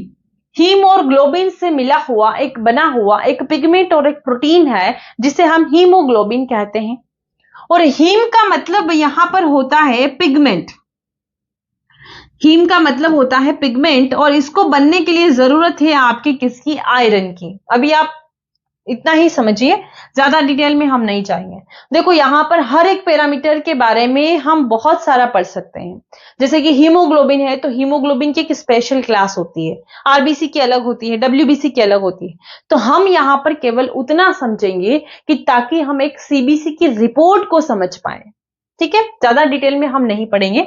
हीम और ग्लोबिन से मिला हुआ एक बना हुआ एक पिगमेंट और एक प्रोटीन है जिसे हम हीमोग्लोबिन कहते हैं। और हीम का मतलब यहां पर होता है पिगमेंट, हीम का मतलब होता है पिगमेंट, और इसको बनने के लिए जरूरत है आपकी किसकी, आयरन की। अभी आप इतना ही समझिए, ज्यादा डिटेल में हम नहीं जाएंगे। देखो यहां पर हर एक पैरामीटर के बारे में हम बहुत सारा पढ़ सकते हैं। जैसे कि हीमोग्लोबिन है तो हीमोग्लोबिन की एक स्पेशल क्लास होती है, आरबीसी की अलग होती है, डब्ल्यूबीसी की अलग होती है। तो हम यहां पर केवल उतना समझेंगे कि ताकि हम एक सीबीसी की रिपोर्ट को समझ पाए। ठीक है, ज्यादा डिटेल में हम नहीं पढ़ेंगे।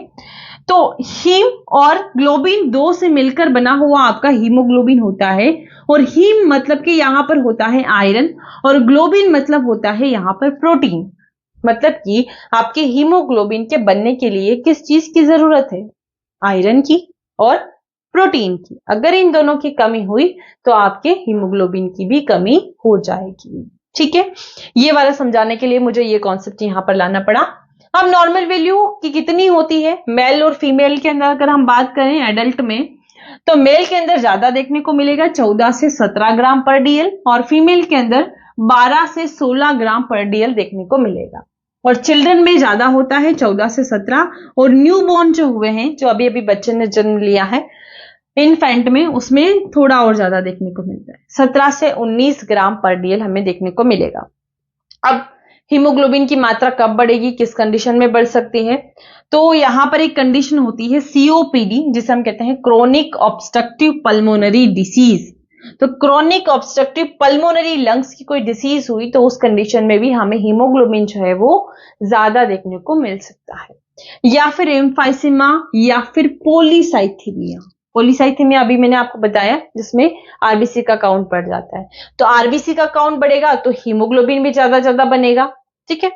तो हीम और ग्लोबिन दो से मिलकर बना हुआ आपका हीमोग्लोबिन होता है। और हीम मतलब कि यहां पर होता है आयरन, और ग्लोबिन मतलब होता है यहां पर प्रोटीन। मतलब कि आपके हीमोग्लोबिन के बनने के लिए किस चीज की जरूरत है, आयरन की और प्रोटीन की। अगर इन दोनों की कमी हुई तो आपके हीमोग्लोबिन की भी कमी हो जाएगी। ठीक है, ये वाला समझाने के लिए मुझे ये कॉन्सेप्ट यहां पर लाना पड़ा। अब नॉर्मल वैल्यू की कितनी होती है मेल और फीमेल के अंदर, अगर हम बात करें एडल्ट में, तो मेल के अंदर ज्यादा देखने को मिलेगा 14 से 17 ग्राम पर डीएल, और फीमेल के अंदर 12 से 16 ग्राम पर डीएल देखने को मिलेगा। और चिल्ड्रन में ज्यादा होता है 14 से 17, और न्यू बॉर्न जो हुए हैं, जो अभी अभी बच्चे ने जन्म लिया है, इनफेंट में, उसमें थोड़ा और ज्यादा देखने को मिलता है, 17 से 19 ग्राम पर डीएल हमें देखने को मिलेगा। अब हीमोग्लोबिन की मात्रा कब बढ़ेगी, किस कंडीशन में बढ़ सकती है, तो यहां पर एक कंडीशन होती है सीओपीडी, जिसे हम कहते हैं क्रोनिक ऑब्स्ट्रक्टिव पल्मोनरी डिसीज। तो क्रोनिक ऑब्स्ट्रक्टिव पल्मोनरी लंग्स की कोई डिसीज हुई तो उस कंडीशन में भी हमें हीमोग्लोबिन जो है वो ज्यादा देखने को मिल सकता है। या फिर एम्फाइसीमा या फिर पॉलीसाइथीमिया। पॉलीसाइथीमिया अभी मैंने आपको बताया, जिसमें आरबीसी का काउंट बढ़ जाता है। तो आरबीसी का काउंट बढ़ेगा तो हीमोग्लोबिन भी ज्यादा बनेगा। ठीक है,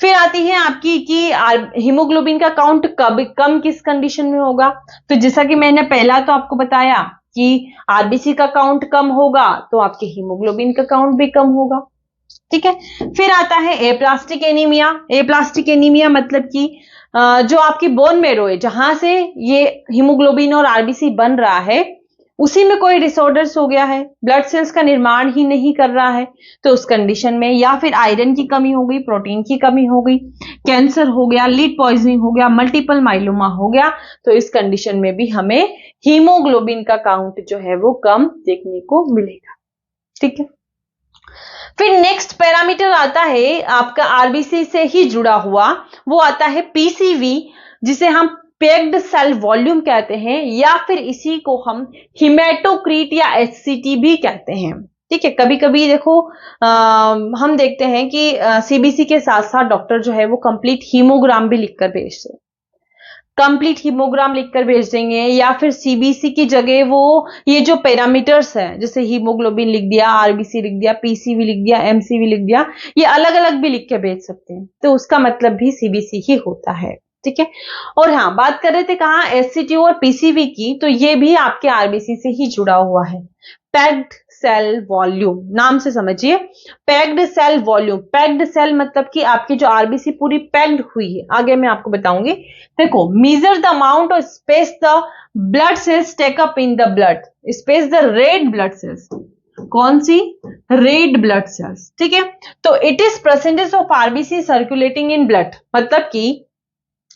फिर आती है आपकी कि हीमोग्लोबिन का काउंट कब कम किस कंडीशन में होगा। तो जैसा कि मैंने पहला तो आपको बताया कि आरबीसी का काउंट कम होगा तो आपके हीमोग्लोबिन का काउंट भी कम होगा। ठीक है, फिर आता है एप्लास्टिक एनीमिया। एप्लास्टिक एनीमिया मतलब कि जो आपकी बोन मैरो है, जहां से ये हीमोग्लोबिन और आरबीसी बन रहा है, उसी में कोई डिसऑर्डर्स हो गया है, ब्लड सेल्स का निर्माण ही नहीं कर रहा है, तो उस कंडीशन में या फिर आयरन की कमी हो गई, प्रोटीन की कमी हो गई, कैंसर हो गया, लीड पॉइजनिंग हो गया, मल्टीपल माइलोमा हो गया, तो इस कंडीशन में भी हमें हीमोग्लोबिन का काउंट जो है वो कम देखने को मिलेगा। ठीक है, फिर नेक्स्ट पैरामीटर आता है आपका आरबीसी से ही जुड़ा हुआ, वो आता है पीसीवी, जिसे हम पैक्ड सेल वॉल्यूम कहते हैं, या फिर इसी को हम हिमेटोक्रीट या एचसीटी भी कहते हैं। ठीक है, कभी कभी देखो हम देखते हैं कि सीबीसी के साथ साथ डॉक्टर जो है वो कंप्लीट हीमोग्राम भी लिखकर भेजते हैं, कंप्लीट हीमोग्राम लिखकर भेज देंगे, या फिर सीबीसी की जगह वो ये जो पैरामीटर्स हैं, जैसे हीमोग्लोबिन लिख दिया, आरबीसी लिख दिया, पीसीवी लिख दिया, एमसीवी लिख दिया, ये अलग अलग भी लिख के भेज सकते हैं, तो उसका मतलब भी सीबीसी ही होता है। ठीक है, और हाँ, बात कर रहे थे कहाँ, एससीटी और पीसीवी की, तो ये भी आपके आरबीसी से ही जुड़ा हुआ है। पैक्ड सेल वॉल्यूम, नाम से समझिए, packed cell volume. Packed cell मतलब कि आपकी जो आरबीसी पूरी पैक्ड हुई है, आगे मैं आपको बताऊंगी। देखो, measure the amount of space the blood cells take up in the blood, space the red blood cells. कौन सी, रेड ब्लड सेल्स। ठीक है, तो it is percentage of RBC circulating in blood, मतलब कि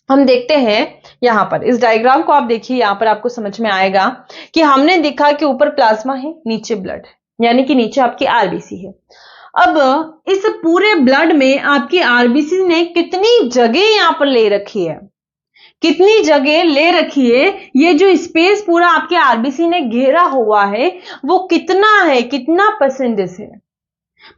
हम देखते हैं यहां पर, इस डायग्राम को आप देखिए, यहां पर आपको समझ में आएगा कि हमने देखा कि ऊपर प्लाज्मा है, नीचे ब्लड है, यानी कि नीचे आपकी आरबीसी है। अब इस पूरे ब्लड में आपकी आरबीसी ने कितनी जगह यहां पर ले रखी है, कितनी जगह ले रखी है, ये जो स्पेस पूरा आपके आरबीसी ने घेरा हुआ है वो कितना है, कितना परसेंटेज है।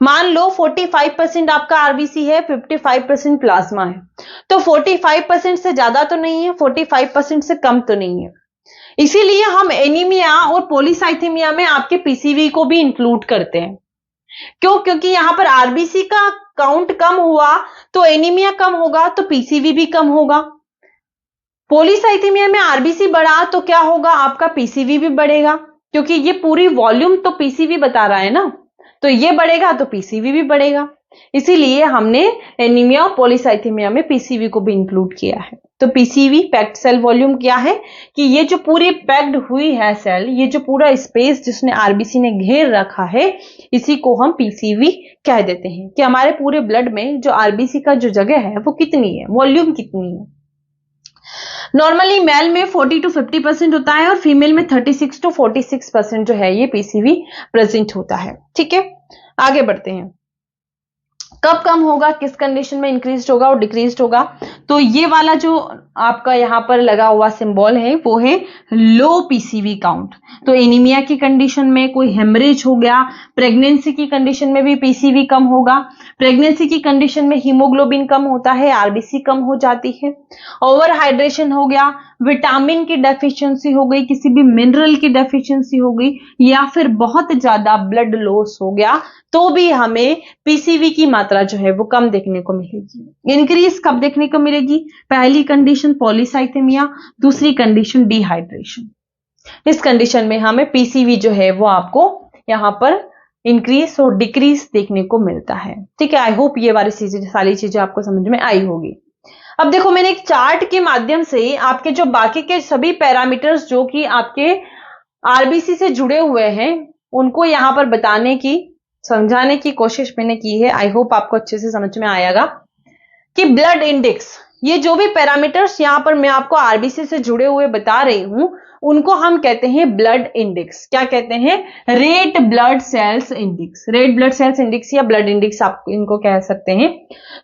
मान लो 45% आपका आरबीसी है, 55% प्लाज्मा है, तो 45% से ज्यादा तो नहीं है, 45% से कम तो नहीं है। इसीलिए हम एनीमिया और पॉलीसाइथेमिया में आपके पीसीवी को भी इंक्लूड करते हैं। क्यों? क्योंकि यहां पर आरबीसी का काउंट कम हुआ तो एनीमिया कम होगा, तो पीसीवी भी कम होगा। पॉलीसाइथेमिया में आरबीसी बढ़ा तो क्या होगा, आपका पीसीवी भी बढ़ेगा, क्योंकि ये पूरी वॉल्यूम तो पीसीवी बता रहा है ना, तो ये बढ़ेगा तो पीसीवी भी बढ़ेगा। इसीलिए हमने एनीमिया और पॉलीसाइथेमिया में पीसीवी को भी इंक्लूड किया है। तो पीसीवी पैक्ड सेल वॉल्यूम क्या है कि ये जो पूरी पैक्ड हुई है सेल, ये जो पूरा स्पेस जिसने आरबीसी ने घेर रखा है, इसी को हम पीसीवी कह देते हैं कि हमारे पूरे ब्लड में जो आरबीसी का जो जगह है वो कितनी है, वॉल्यूम कितनी है। नॉर्मली मेल में 40 to 50% होता है और फीमेल में 36 to 46% जो है ये पीसीवी प्रेजेंट होता है। ठीक है, आगे बढ़ते हैं। कब कम होगा, किस कंडीशन में इंक्रीज होगा और डिक्रीज होगा, तो ये वाला जो आपका यहां पर लगा हुआ सिंबल है वो है लो पीसीवी काउंट। तो एनीमिया की कंडीशन में, कोई हेमरेज हो गया, प्रेगनेंसी की कंडीशन में भी पीसीवी कम होगा। प्रेगनेंसी की कंडीशन में हीमोग्लोबिन कम होता है, आरबीसी कम हो जाती है। ओवर हाइड्रेशन हो गया, विटामिन की डेफिशिएंसी हो गई, किसी भी मिनरल की डेफिशिएंसी हो गई, या फिर बहुत ज्यादा ब्लड लॉस हो गया, तो भी हमें पीसीवी की मात्रा जो है वो कम देखने को मिलेगी। इंक्रीज कब देखने को मिलेगी? पहली कंडीशन पॉलीसाइथेमिया, दूसरी कंडीशन डिहाइड्रेशन। इस कंडीशन में हमें पीसीवी जो है वो आपको यहां पर इंक्रीज और डिक्रीज देखने को मिलता है। ठीक है, आई होप ये वाली सारी चीजें आपको समझ में आई होगी। अब देखो, मैंने एक चार्ट के माध्यम से आपके जो बाकी के सभी पैरामीटर्स जो कि आपके आरबीसी से जुड़े हुए हैं उनको यहां पर बताने की, समझाने की कोशिश मैंने की है। आई होप आपको अच्छे से समझ में आएगा कि ब्लड इंडेक्स, ये जो भी पैरामीटर्स यहां पर मैं आपको आरबीसी से जुड़े हुए बता रही हूं, उनको हम कहते हैं ब्लड इंडेक्स। क्या कहते हैं? Red blood sales index. Red blood sales index या ब्लड इंडेक्स आप इनको कह सकते हैं,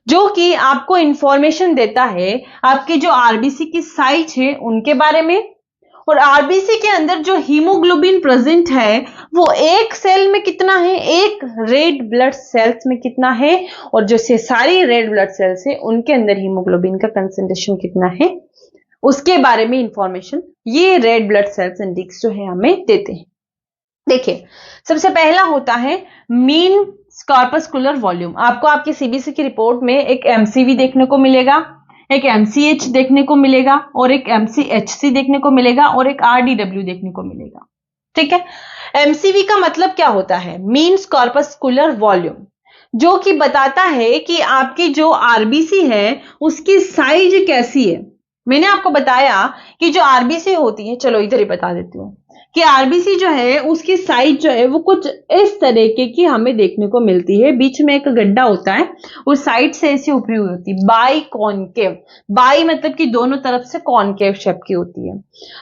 जो कि आपको इंफॉर्मेशन देता है आपकी जो आरबीसी की साइज है उनके बारे में, और आरबीसी के अंदर जो हीमोग्लोबिन प्रेजेंट है वो एक सेल में कितना है, एक रेड ब्लड सेल्स में कितना है, और जो से सारी रेड ब्लड सेल्स है उनके अंदर हीमोग्लोबिन का कंसंट्रेशन कितना है, उसके बारे में इंफॉर्मेशन ये रेड ब्लड सेल्स इंडेक्स जो है हमें देते हैं। देखिए, सबसे पहला होता है मीन कॉर्पस्कुलर वॉल्यूम। आपको आपके सीबीसी की रिपोर्ट में एक एमसीवी देखने को मिलेगा, एक एमसीएच देखने को मिलेगा, और एक एमसीएचसी देखने को मिलेगा, और एक आरडीडब्ल्यू देखने को मिलेगा। ठीक है, एमसीवी का मतलब क्या होता है? मीन्स कॉर्पस्कुलर वॉल्यूम, जो कि बताता है कि आपकी जो आरबीसी है उसकी साइज कैसी है। मैंने आपको बताया कि जो आरबीसी होती है, चलो इधर ही बता देती हूँ कि आरबीसी जो है उसकी साइज जो है वो कुछ इस तरीके की हमें देखने को मिलती है। बीच में एक गड्ढा होता है, उस साइड से ऐसी उभरी हुई होती है, बाई कॉनकेव। बाई मतलब कि दोनों तरफ से कॉनकेव शेप की होती है।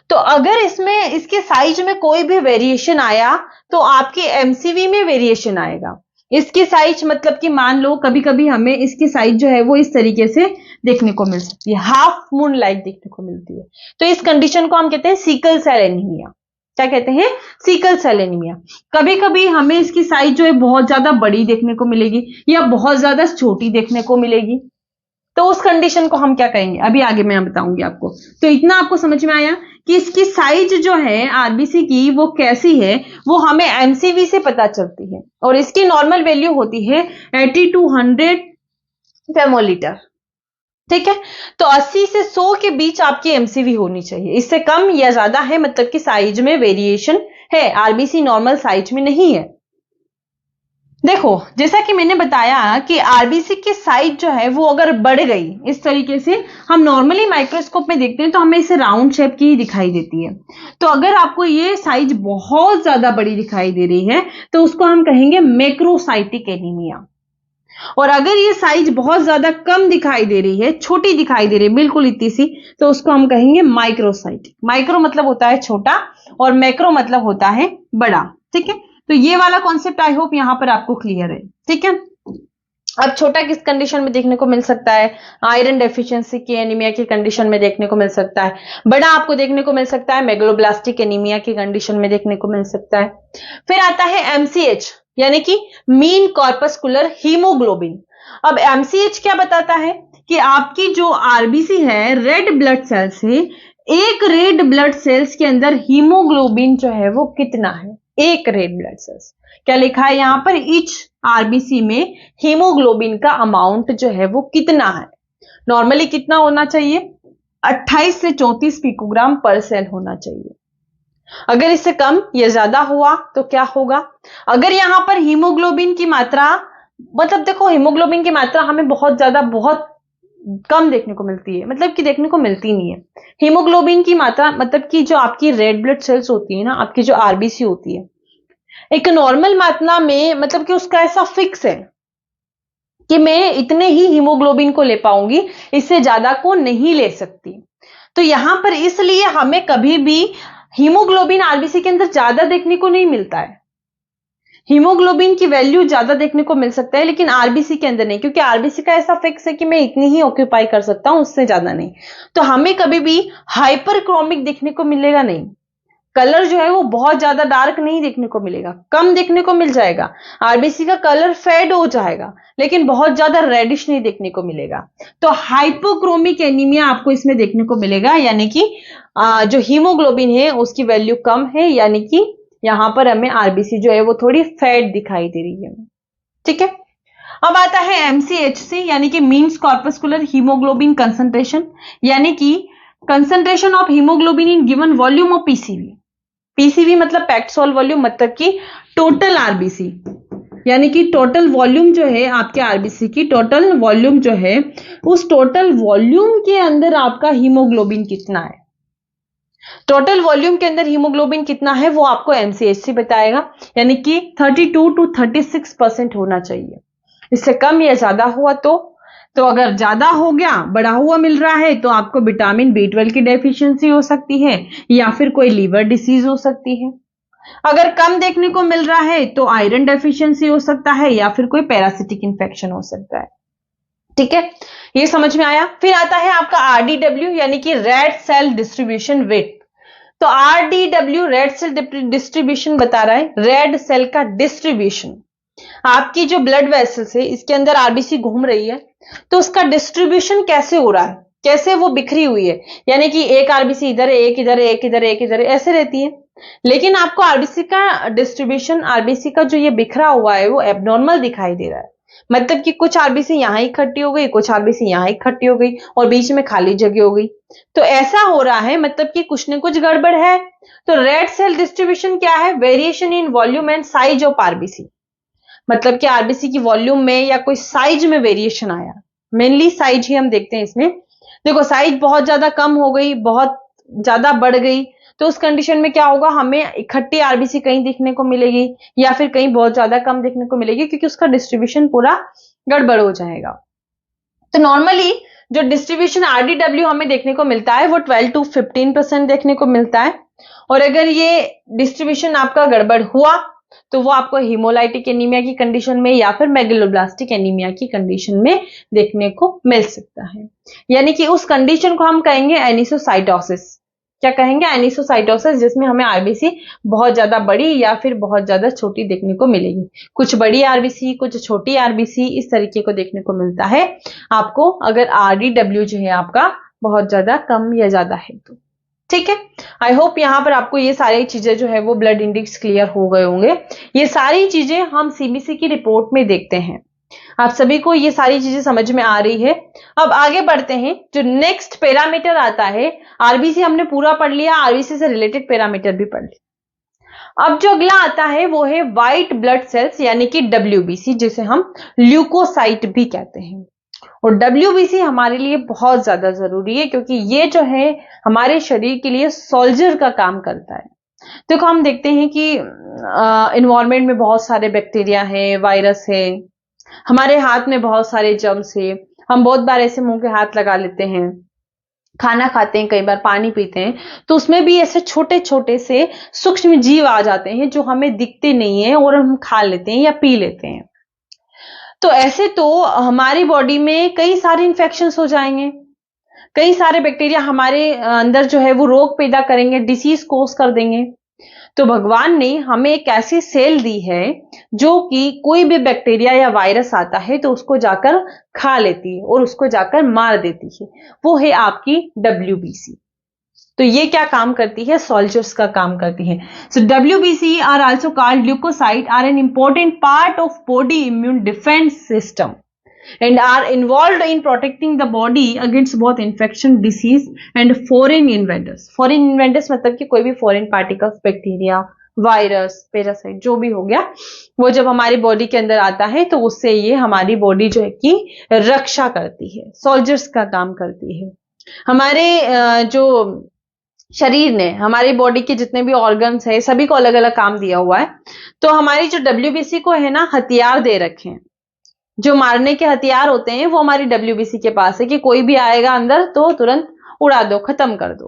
तो अगर इसमें इसके साइज में कोई भी वेरिएशन आया तो आपके एमसीवी में वेरिएशन आएगा। इसकी साइज मतलब कि मान लो कभी कभी हमें इसकी साइज जो है वो इस तरीके से देखने को मिल सकती है, हाफ मून लाइक देखने को मिलती है। तो इस कंडीशन को हम कहते हैं सिकल सेल एनीमिया। क्या कहते हैं? Sickle cell anaemia. कभी कभी हमें इसकी साइज जो है बहुत ज्यादा बड़ी देखने को मिलेगी या बहुत ज्यादा छोटी देखने को मिलेगी, तो उस कंडीशन को हम क्या कहेंगे, अभी आगे मैं बताऊंगी आपको। तो इतना आपको समझ में आया कि इसकी साइज जो है आरबीसी की वो कैसी है, वो हमें एमसीवी से पता चलती है, और इसकी नॉर्मल वैल्यू होती है 80 to 100 फेमोलीटर। ठीक है, तो 80 से 100 के बीच आपकी एमसीवी होनी चाहिए। इससे कम या ज्यादा है मतलब कि साइज में वेरिएशन है, आरबीसी नॉर्मल साइज में नहीं है। देखो, जैसा कि मैंने बताया कि आरबीसी की साइज जो है वो अगर बढ़ गई इस तरीके से, हम नॉर्मली माइक्रोस्कोप में देखते हैं तो हमें इसे राउंड शेप की ही दिखाई देती है। तो अगर आपको ये साइज बहुत ज्यादा बड़ी दिखाई दे रही है तो उसको हम कहेंगे मैक्रोसाइटिक एनीमिया। और अगर ये साइज बहुत ज्यादा कम दिखाई दे रही है, छोटी दिखाई दे रही है, बिल्कुल इतनी सी, तो उसको हम कहेंगे माइक्रोसाइटिक। माइक्रो मतलब होता है छोटा और मैक्रो मतलब होता है बड़ा। ठीक है, तो ये वाला कॉन्सेप्ट आई होप यहां पर आपको क्लियर है। ठीक है, अब छोटा किस कंडीशन में देखने को मिल सकता है? आयरन डेफिशिएंसी की एनीमिया की कंडीशन में देखने को मिल सकता है। बड़ा आपको देखने को मिल सकता है मेगलोब्लास्टिक एनीमिया की कंडीशन में देखने को मिल सकता है। फिर आता है एमसीएच। यानी कि मीन कॉर्पस्कुलर हीमोग्लोबिन। अब एमसीएच क्या बताता है कि आपकी जो आरबीसी है, रेड ब्लड सेल्स है, एक रेड ब्लड सेल्स के अंदर हीमोग्लोबिन जो है वो कितना है, एक रेड ब्लड सेल्स। क्या लिखा है यहां पर, ईच आरबीसी में हीमोग्लोबिन का अमाउंट जो है वो कितना है। नॉर्मली कितना होना चाहिए, 28 से 34 पिकोग्राम पर सेल होना चाहिए। अगर इससे कम या ज्यादा हुआ तो क्या होगा, अगर यहां पर हीमोग्लोबिन की मात्रा, मतलब देखो हीमोग्लोबिन की मात्रा हमें बहुत ज्यादा, बहुत कम देखने को मिलती है, मतलब कि देखने को मिलती नहीं है हीमोग्लोबिन की मात्रा, मतलब कि जो आपकी रेड ब्लड सेल्स होती है ना, आपकी जो आरबीसी होती है, एक नॉर्मल मात्रा में, मतलब कि उसका ऐसा फिक्स है कि मैं इतने ही हीमोग्लोबिन को ले पाऊंगी, इससे ज्यादा को नहीं ले सकती। तो यहां पर इसलिए हमें कभी भी हीमोग्लोबिन आरबीसी के अंदर ज्यादा देखने को नहीं मिलता है। हीमोग्लोबिन की वैल्यू ज्यादा देखने को मिल सकता है, लेकिन आरबीसी के अंदर नहीं, क्योंकि आरबीसी का ऐसा फिक्स है कि मैं इतनी ही ऑक्यूपाई कर सकता हूं, उससे ज्यादा नहीं। तो हमें कभी भी हाइपरक्रोमिक देखने को मिलेगा नहीं, कलर जो है वो बहुत ज्यादा डार्क नहीं देखने को मिलेगा, कम देखने को मिल जाएगा। आरबीसी का कलर फेड हो जाएगा, लेकिन बहुत ज्यादा रेडिश नहीं देखने को मिलेगा। तो हाइपोक्रोमिक एनीमिया आपको इसमें देखने को मिलेगा, यानी कि जो हीमोग्लोबिन है उसकी वैल्यू कम है, यानी कि यहां पर हमें आरबीसी जो है वो थोड़ी फेड दिखाई दे रही है। ठीक है, अब आता है एमसीएचसी, यानी कि मीन्स कॉर्पस्कुलर हीमोग्लोबिन कंसंट्रेशन, यानी कि concentration of haemoglobin in given volume of PCV. PCV मतलब पैक्ड सोल वॉल्यूम, मतलब कि टोटल आरबीसी, यानी कि टोटल वॉल्यूम जो है आपके आरबीसी की, टोटल वॉल्यूम जो है, उस टोटल वॉल्यूम के अंदर आपका हीमोग्लोबिन कितना है। टोटल वॉल्यूम के अंदर हीमोग्लोबिन कितना है वो आपको एमसीएचसी बताएगा, यानी कि 32 to 36% होना चाहिए। इससे कम या ज्यादा हुआ तो अगर ज्यादा हो गया, बढ़ा हुआ मिल रहा है, तो आपको विटामिन B12 की डेफिशिएंसी हो सकती है, या फिर कोई लीवर डिसीज हो सकती है। अगर कम देखने को मिल रहा है तो आयरन डेफिशिएंसी हो सकता है, या फिर कोई पैरासिटिक इंफेक्शन हो सकता है। ठीक है, ये समझ में आया। फिर आता है आपका आरडीडब्ल्यू, यानी कि रेड सेल डिस्ट्रीब्यूशन वेट। तो आरडीडब्ल्यू रेड सेल डिस्ट्रीब्यूशन बता रहा है, रेड सेल का डिस्ट्रीब्यूशन। आपकी जो ब्लड वेसल्स है इसके अंदर आरबीसी घूम रही है, तो उसका डिस्ट्रीब्यूशन कैसे हो रहा है, कैसे वो बिखरी हुई है, यानी कि एक आरबीसी इधर है, एक इधर है, एक इधर है, एक इधर है, ऐसे रहती है। लेकिन आपको आरबीसी का डिस्ट्रीब्यूशन, आरबीसी का जो ये बिखरा हुआ है वो एबनॉर्मल दिखाई दे रहा है, मतलब कि कुछ आरबीसी यहां इकट्ठी हो गई, कुछ आरबीसी यहां इकट्ठी हो गई, और बीच में खाली जगह हो गई। तो ऐसा हो रहा है, मतलब कि कुछ न कुछ गड़बड़ है। तो रेड सेल डिस्ट्रीब्यूशन क्या है, variation in volume and size of RBC, मतलब कि आरबीसी की वॉल्यूम में या कोई साइज में वेरिएशन आया। मेनली साइज ही हम देखते हैं इसमें। देखो साइज बहुत ज्यादा कम हो गई, बहुत ज्यादा बढ़ गई, तो उस कंडीशन में क्या होगा, हमें इकट्ठी आरबीसी कहीं देखने को मिलेगी, या फिर कहीं बहुत ज्यादा कम देखने को मिलेगी, क्योंकि उसका डिस्ट्रीब्यूशन पूरा गड़बड़ हो जाएगा। तो नॉर्मली जो डिस्ट्रीब्यूशन आरडीडब्ल्यू हमें देखने को मिलता है वो 12 to 15% देखने को मिलता है। और अगर ये डिस्ट्रीब्यूशन आपका गड़बड़ हुआ तो वो आपको हीमोलाइटिक एनीमिया की कंडीशन में या फिर मेगलोब्लास्टिक एनीमिया की कंडीशन में देखने को मिल सकता है, यानी कि उस कंडीशन को हम कहेंगे एनिसोसाइटोसिस। क्या कहेंगे, एनिसोसाइटोसिस, जिसमें हमें आरबीसी बहुत ज्यादा बड़ी या फिर बहुत ज्यादा छोटी देखने को मिलेगी। कुछ बड़ी आरबीसी, कुछ छोटी आरबीसी, इस तरीके को देखने को मिलता है आपको, अगर आरडीडब्ल्यू जो है आपका बहुत ज्यादा कम या ज्यादा है तो। ठीक है, आई होप यहां पर आपको ये सारी चीजें जो है वो ब्लड इंडेक्स क्लियर हो गए होंगे। ये सारी चीजें हम सीबीसी की रिपोर्ट में देखते हैं। आप सभी को ये सारी चीजें समझ में आ रही है। अब आगे बढ़ते हैं, जो नेक्स्ट पैरामीटर आता है, आरबीसी हमने पूरा पढ़ लिया, आरबीसी से रिलेटेड पैरामीटर भी पढ़ लिया। अब जो अगला आता है वो है व्हाइट ब्लड सेल्स, यानी कि डब्ल्यूबीसी, जिसे हम ल्यूकोसाइट भी कहते हैं। और डब्ल्यूबीसी हमारे लिए बहुत ज्यादा जरूरी है, क्योंकि ये जो है हमारे शरीर के लिए सोल्जर का काम करता है। देखो हम देखते हैं कि इन्वायरमेंट में बहुत सारे बैक्टीरिया हैं, वायरस है, हमारे हाथ में बहुत सारे जर्म्स है, हम बहुत बार ऐसे मुंह के हाथ लगा लेते हैं, खाना खाते हैं, कई बार पानी पीते हैं, तो उसमें भी ऐसे छोटे छोटे से सूक्ष्म जीव आ जाते हैं जो हमें दिखते नहीं है और हम खा लेते हैं या पी लेते हैं। तो ऐसे तो हमारी बॉडी में कई सारे इन्फेक्शंस हो जाएंगे, कई सारे बैक्टीरिया हमारे अंदर जो है वो रोग पैदा करेंगे, डिसीज कोज कर देंगे। तो भगवान ने हमें एक ऐसी सेल दी है जो कि कोई भी बैक्टीरिया या वायरस आता है तो उसको जाकर खा लेती है और उसको जाकर मार देती है। वो है आपकी WBC। तो ये क्या काम करती है? सोल्जर्स का काम करती है। So WBC are also called leukocyte are an important part of body immune defence system and are involved in protecting the body against both infection, disease and foreign invaders. Foreign invaders मतलब कि कोई भी foreign particles, bacteria, virus, parasite जो भी हो गया, वो जब हमारी बॉडी के अंदर आता है तो उससे ये हमारी बॉडी जो है कि रक्षा करती है, सोल्जर्स का काम करती है। हमारे जो शरीर ने, हमारी बॉडी के जितने भी ऑर्गन्स है, सभी को अलग अलग काम दिया हुआ है। तो हमारी जो WBC को है ना, हथियार दे रखे हैं, जो मारने के हथियार होते हैं वो हमारी WBC के पास है कि कोई भी आएगा अंदर तो तुरंत उड़ा दो, खत्म कर दो।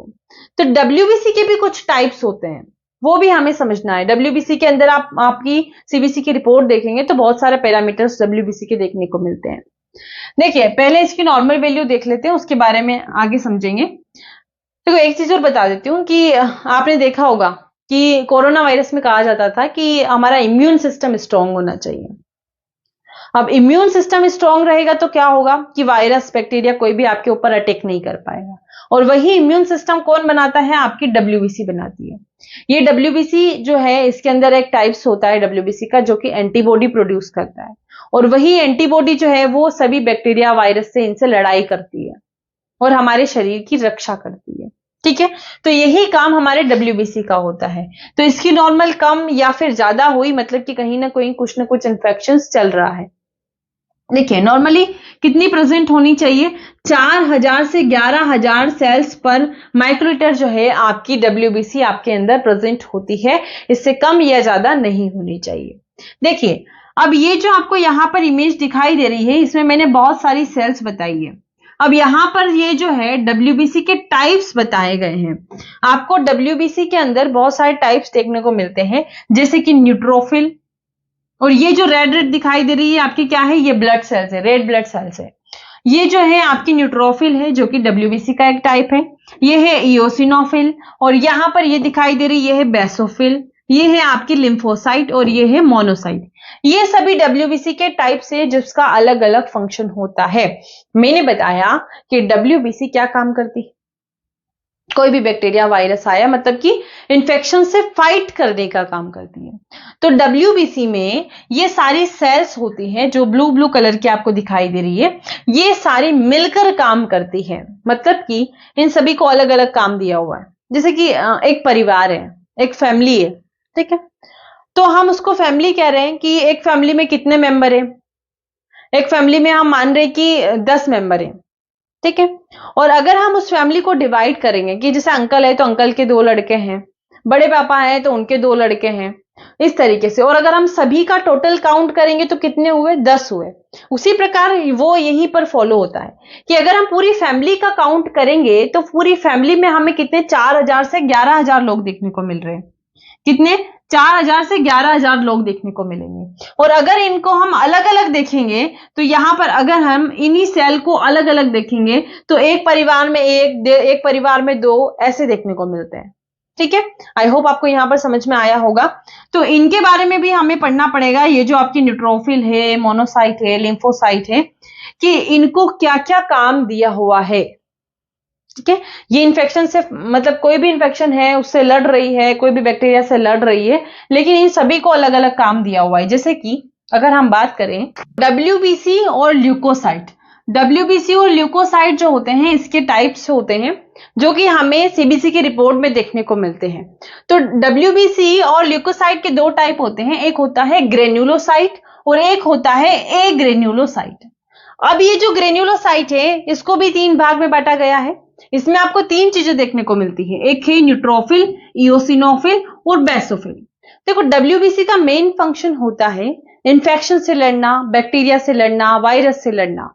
तो WBC के भी कुछ टाइप्स होते हैं, वो भी हमें समझना है। WBC के अंदर आपकी CBC की रिपोर्ट देखेंगे तो बहुत सारे पैरामीटर्स WBC के देखने को मिलते हैं। देखिए, पहले इसकी नॉर्मल वैल्यू देख लेते हैं, उसके बारे में आगे समझेंगे। देखो, एक चीज और बता देती हूँ कि आपने देखा होगा कि कोरोना वायरस में कहा जाता था कि हमारा इम्यून सिस्टम स्ट्रांग होना चाहिए। अब इम्यून सिस्टम स्ट्रांग रहेगा तो क्या होगा कि वायरस, बैक्टीरिया कोई भी आपके ऊपर अटैक नहीं कर पाएगा। और वही इम्यून सिस्टम कौन बनाता है? आपकी WBC बनाती है। ये WBC जो है, इसके अंदर एक टाइप्स होता है WBC का, जो कि एंटीबॉडी प्रोड्यूस करता है। और वही एंटीबॉडी जो है वो सभी बैक्टीरिया, वायरस से, इनसे लड़ाई करती है और हमारे शरीर की रक्षा करती है। ठीक है, तो यही काम हमारे WBC का होता है। तो इसकी नॉर्मल कम या फिर ज्यादा हुई मतलब कि कहीं ना कहीं कुछ ना कुछ इन्फेक्शन चल रहा है। देखिए, नॉर्मली कितनी प्रेजेंट होनी चाहिए? 4000 से 11000 सेल्स पर माइक्रोलीटर जो है आपकी WBC आपके अंदर प्रेजेंट होती है। इससे कम या ज्यादा नहीं होनी चाहिए। देखिए, अब ये जो आपको यहां पर इमेज दिखाई दे रही है, इसमें मैंने बहुत सारी सेल्स बताई है। अब यहां पर ये जो है WBC के टाइप्स बताए गए हैं। आपको WBC के अंदर बहुत सारे टाइप्स देखने को मिलते हैं, जैसे कि न्यूट्रोफिल, और ये जो रेड रेड दिखाई दे रही है आपकी क्या है? ये ब्लड सेल्स है, रेड ब्लड सेल्स है। ये जो है आपकी न्यूट्रोफिल है, जो कि WBC का एक टाइप है। ये है इओसिनोफिल, और यहां पर ये दिखाई दे रही, ये है बेसोफिल, ये है आपकी लिम्फोसाइट, और ये है मोनोसाइट। ये सभी WBC के टाइप से, जिसका अलग अलग फंक्शन होता है। मैंने बताया कि WBC क्या काम करती है? कोई भी बैक्टीरिया, वायरस आया मतलब कि इन्फेक्शन से फाइट करने का काम करती है। तो WBC में ये सारी सेल्स होती हैं जो ब्लू ब्लू कलर की आपको दिखाई दे रही है, ये सारी मिलकर काम करती है। मतलब कि इन सभी को अलग अलग काम दिया हुआ है। जैसे कि एक परिवार है, एक फैमिली है, ठीक है, तो हम उसको फैमिली कह रहे हैं कि एक फैमिली में कितने मेंबर हैं? एक फैमिली में हम मान रहे हैं कि 10 मेंबर हैं, ठीक है। और अगर हम उस फैमिली को डिवाइड करेंगे कि जैसे अंकल है तो अंकल के 2 लड़के हैं, बड़े पापा हैं तो उनके 2 लड़के हैं, इस तरीके से। और अगर हम सभी का टोटल काउंट करेंगे तो कितने हुए? 10 हुए। उसी प्रकार वो यहीं पर फॉलो होता है कि अगर हम पूरी फैमिली का काउंट करेंगे तो पूरी फैमिली में हमें कितने? 4000 से 11000 लोग देखने को मिल रहे हैं। कितने? 4000 से 11000 लोग देखने को मिलेंगे। और अगर इनको हम अलग अलग देखेंगे तो यहां पर अगर हम इन्हीं सेल को अलग अलग देखेंगे तो एक परिवार में एक परिवार में 2 ऐसे देखने को मिलते हैं। ठीक है, आई होप आपको यहां पर समझ में आया होगा। तो इनके बारे में भी हमें पढ़ना पड़ेगा, ये जो आपकी न्यूट्रोफिल है, मोनोसाइट है, लिम्फोसाइट है, कि इनको क्या क्या काम दिया हुआ है। ठीक है, ये इन्फेक्शन से मतलब कोई भी इन्फेक्शन है उससे लड़ रही है, कोई भी बैक्टीरिया से लड़ रही है, लेकिन इन सभी को अलग अलग काम दिया हुआ है। जैसे कि अगर हम बात करें WBC और ल्यूकोसाइट, WBC और ल्यूकोसाइट जो होते हैं इसके टाइप्स होते हैं जो कि हमें CBC की रिपोर्ट में देखने को मिलते हैं। तो WBC और ल्यूकोसाइट के 2 टाइप होते हैं, एक होता है ग्रेन्युलोसाइट और एक होता है एग्रेन्युलोसाइट। अब ये जो ग्रेन्युलोसाइट है इसको भी 3 भाग में बांटा गया है। इसमें आपको 3 चीजें देखने को मिलती है, एक है न्यूट्रोफिल, इओसिनोफिल और बेसोफिल। देखो, WBC का मेन फंक्शन होता है इन्फेक्शन से लड़ना, बैक्टीरिया से लड़ना, वायरस से लड़ना।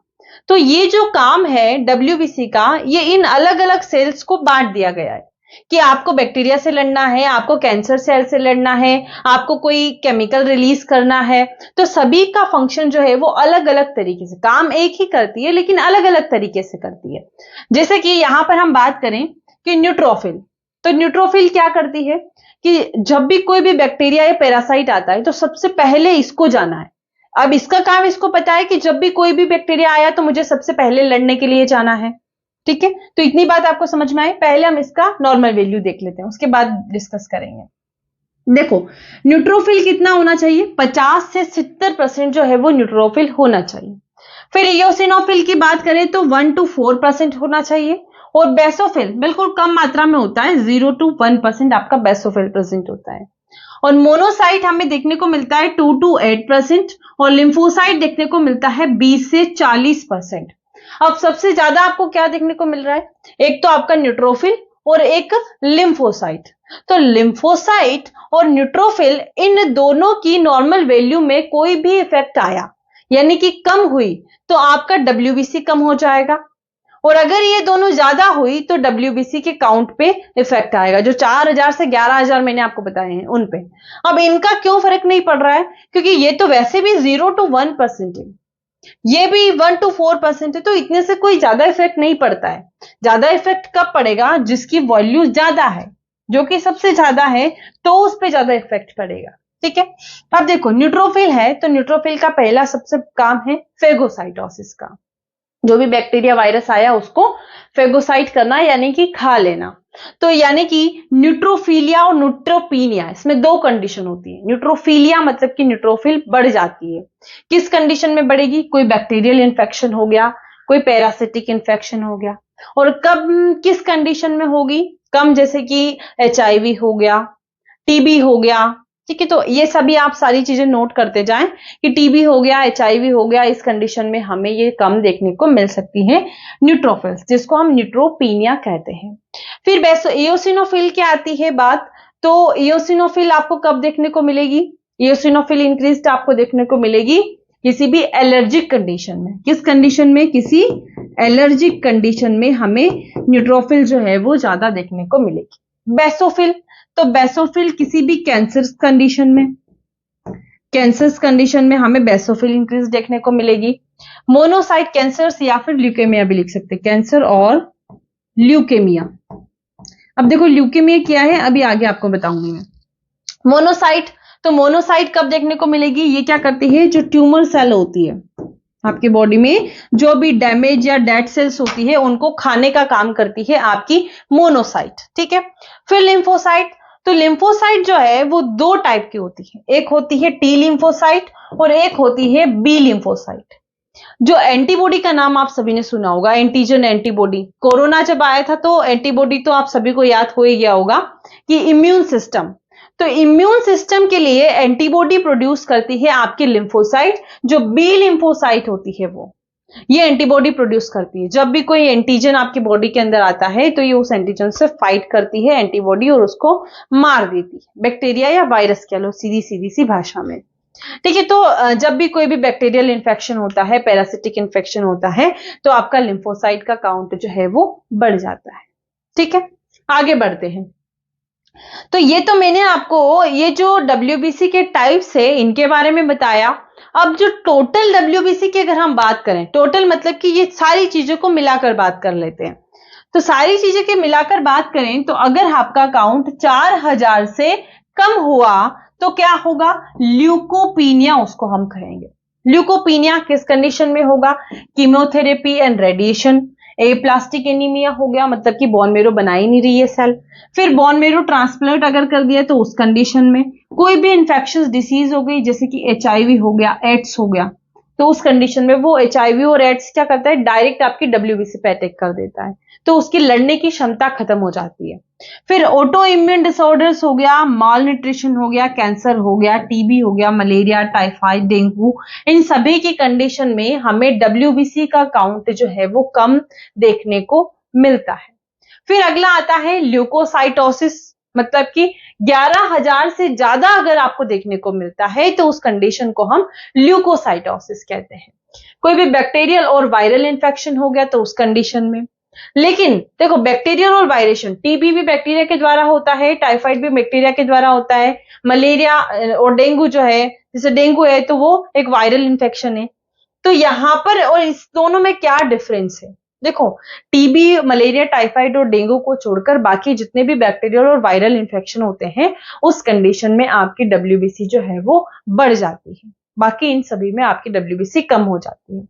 तो ये जो काम है WBC का, ये इन अलग अलग सेल्स को बांट दिया गया है कि आपको बैक्टीरिया से लड़ना है, आपको कैंसर सेल से लड़ना है, आपको कोई केमिकल रिलीज करना है। तो सभी का फंक्शन जो है वो अलग अलग तरीके से, काम एक ही करती है लेकिन अलग अलग तरीके से करती है। जैसे कि यहां पर हम बात करें कि न्यूट्रोफिल, तो न्यूट्रोफिल क्या करती है कि जब भी कोई भी बैक्टीरिया या पैरासाइट आता है तो सबसे पहले इसको जाना है। अब इसका काम इसको पता है कि जब भी कोई भी बैक्टीरिया आया तो मुझे सबसे पहले लड़ने के लिए जाना है। ठीक है, तो इतनी बात आपको समझ में आई। पहले हम इसका नॉर्मल वैल्यू देख लेते हैं, उसके बाद डिस्कस करेंगे। देखो, न्यूट्रोफिल कितना होना चाहिए? 50 से 70% जो है वो न्यूट्रोफिल होना चाहिए। फिर इयोसिनोफिल की बात करें तो 1 to 4% होना चाहिए। और बेसोफिल बिल्कुल कम मात्रा में होता है, 0 to 1% आपका बेसोफिल प्रेजेंट होता है। और मोनोसाइट हमें देखने को मिलता है 2 to 8%। और लिम्फोसाइट देखने को मिलता है 20 से 40%। अब सबसे ज्यादा आपको क्या देखने को मिल रहा है? एक तो आपका न्यूट्रोफिल और एक लिम्फोसाइट। तो लिम्फोसाइट और न्यूट्रोफिल इन दोनों की नॉर्मल वैल्यू में कोई भी इफेक्ट आया, यानी कि कम हुई, तो आपका डब्ल्यूबीसी कम हो जाएगा। और अगर ये दोनों ज्यादा हुई तो डब्ल्यूबीसी के काउंट पे इफेक्ट आएगा, जो 4000 से 11000 मैंने आपको बताए हैं उन पे। अब इनका क्यों फर्क नहीं पड़ रहा है? क्योंकि ये तो वैसे भी 0 to 1% है, ये भी 1 to 4% है, तो इतने से कोई ज्यादा इफेक्ट नहीं पड़ता है। ज्यादा इफेक्ट कब पड़ेगा? जिसकी वैल्यू ज्यादा है, जो कि सबसे ज्यादा है, तो उस पर ज्यादा इफेक्ट पड़ेगा। ठीक है, अब देखो न्यूट्रोफिल है तो न्यूट्रोफिल का पहला सबसे काम है फेगोसाइटोसिस का। जो भी बैक्टीरिया वायरस आया उसको फेगोसाइट करना, यानी कि खा लेना। तो यानी कि न्यूट्रोफिलिया और न्यूट्रोपीनिया, इसमें दो कंडीशन होती है। न्यूट्रोफिलिया मतलब कि न्यूट्रोफिल बढ़ जाती है। किस कंडीशन में बढ़ेगी? कोई बैक्टीरियल इन्फेक्शन हो गया, कोई पैरासिटिक इन्फेक्शन हो गया। और कब किस कंडीशन में होगी? कम, जैसे कि HIV हो गया, टीबी हो गया। ठीक है, तो ये सभी आप सारी चीजें नोट करते जाएं कि टीबी हो गया, HIV हो गया, इस कंडीशन में हमें ये कम देखने को मिल सकती है न्यूट्रोफिल्स, जिसको हम न्यूट्रोपीनिया कहते हैं। फिर इयोसिनोफिल की आती है बात। तो इयोसिनोफिल आपको कब देखने को मिलेगी? इयोसिनोफिल इंक्रीज आपको देखने को मिलेगी किसी भी एलर्जिक कंडीशन में। किस कंडीशन में? किसी एलर्जिक कंडीशन में हमें न्यूट्रोफिल जो है वो ज्यादा देखने को मिलेगी। बेसोफिल, तो बेसोफिल किसी भी कैंसर कंडीशन में, कैंसर कंडीशन में हमें बेसोफिल इंक्रीज देखने को मिलेगी। मोनोसाइट कैंसर्स या फिर ल्यूकेमिया भी लिख सकते हैं, कैंसर और ल्यूकेमिया। अब देखो ल्यूकेमिया क्या है, अभी आगे आपको बताऊंगी मैं। मोनोसाइट, तो मोनोसाइट कब देखने को मिलेगी? ये क्या करती है? जो ट्यूमर सेल होती है आपकी बॉडी में, जो भी डैमेज या डेड सेल्स होती है उनको खाने का काम करती है आपकी मोनोसाइट। ठीक है, फिर लिम्फोसाइट। तो लिम्फोसाइट जो है वो दो टाइप की होती है, एक होती है टी लिम्फोसाइट और एक होती है बी लिम्फोसाइट। जो एंटीबॉडी का नाम आप सभी ने सुना होगा, एंटीजन एंटीबॉडी। कोरोना जब आया था तो एंटीबॉडी तो आप सभी को याद हो ही गया होगा कि इम्यून सिस्टम, तो इम्यून सिस्टम के लिए एंटीबॉडी प्रोड्यूस करती है आपकी लिम्फोसाइट। जो बी लिम्फोसाइट होती है वो ये एंटीबॉडी प्रोड्यूस करती है। जब भी कोई एंटीजन आपकी बॉडी के अंदर आता है तो ये उस एंटीजन से फाइट करती है एंटीबॉडी और उसको मार देती है, बैक्टीरिया या वायरस कह लो सीधी सी भाषा में। ठीक है, तो जब भी कोई भी बैक्टीरियल इन्फेक्शन होता है, पैरासिटिक इन्फेक्शन होता है, तो आपका लिम्फोसाइट का काउंट जो है वो बढ़ जाता है। ठीक है, आगे बढ़ते हैं। तो ये तो मैंने आपको ये जो डब्ल्यूबीसी के टाइप्स है इनके बारे में बताया। अब जो टोटल डब्ल्यूबीसी की अगर हम बात करें, टोटल मतलब कि ये सारी चीजों को मिलाकर बात कर लेते हैं। तो सारी चीजें के मिलाकर बात करें तो अगर आपका काउंट 4000 से कम हुआ तो क्या होगा? ल्यूकोपीनिया उसको हम कहेंगे। ल्यूकोपीनिया किस कंडीशन में होगा? Chemotherapy and radiation. Aplastic anaemia हो गया, मतलब कि बोन मेरो बना ही नहीं रही है सेल। फिर बोन मेरो ट्रांसप्लांट अगर कर दिया तो उस कंडीशन में। कोई भी इंफेक्शियस डिसीज हो गई, जैसे कि HIV हो गया, एड्स हो गया, तो उस कंडीशन में वो HIV और एड्स क्या करता है? डायरेक्ट आपकी डब्ल्यूबीसी पे अटैक कर देता है, तो उसकी लड़ने की क्षमता खत्म हो जाती है। फिर ऑटो इम्यून डिसऑर्डर्स हो गया, माल न्यूट्रिशन हो गया, कैंसर हो गया, टीबी हो गया, मलेरिया, टाइफाइड, डेंगू, इन सभी की कंडीशन में हमें डब्ल्यूबीसी का काउंट जो है वो कम देखने को मिलता है। फिर अगला आता है ल्यूकोसाइटोसिस, मतलब कि 11000 से ज्यादा अगर आपको देखने को मिलता है तो उस कंडीशन को हम ल्यूकोसाइटोसिस कहते हैं। कोई भी बैक्टीरियल और वायरल इंफेक्शन हो गया तो उस कंडीशन में। लेकिन देखो, बैक्टीरियल और वायरेशन, टीबी भी बैक्टीरिया के द्वारा होता है, टाइफाइड भी बैक्टीरिया के द्वारा होता है, मलेरिया और डेंगू जो है, जैसे डेंगू है तो वो एक वायरल इंफेक्शन है। तो यहां पर और इस दोनों में क्या डिफरेंस है? देखो, टीबी, मलेरिया, टाइफाइड और डेंगू को छोड़कर बाकी जितने भी बैक्टीरियल और वायरल इंफेक्शन होते हैं, उस कंडीशन में आपकी डब्ल्यूबीसी जो है वो बढ़ जाती है। बाकी इन सभी में आपकी डब्ल्यूबीसी कम हो जाती है।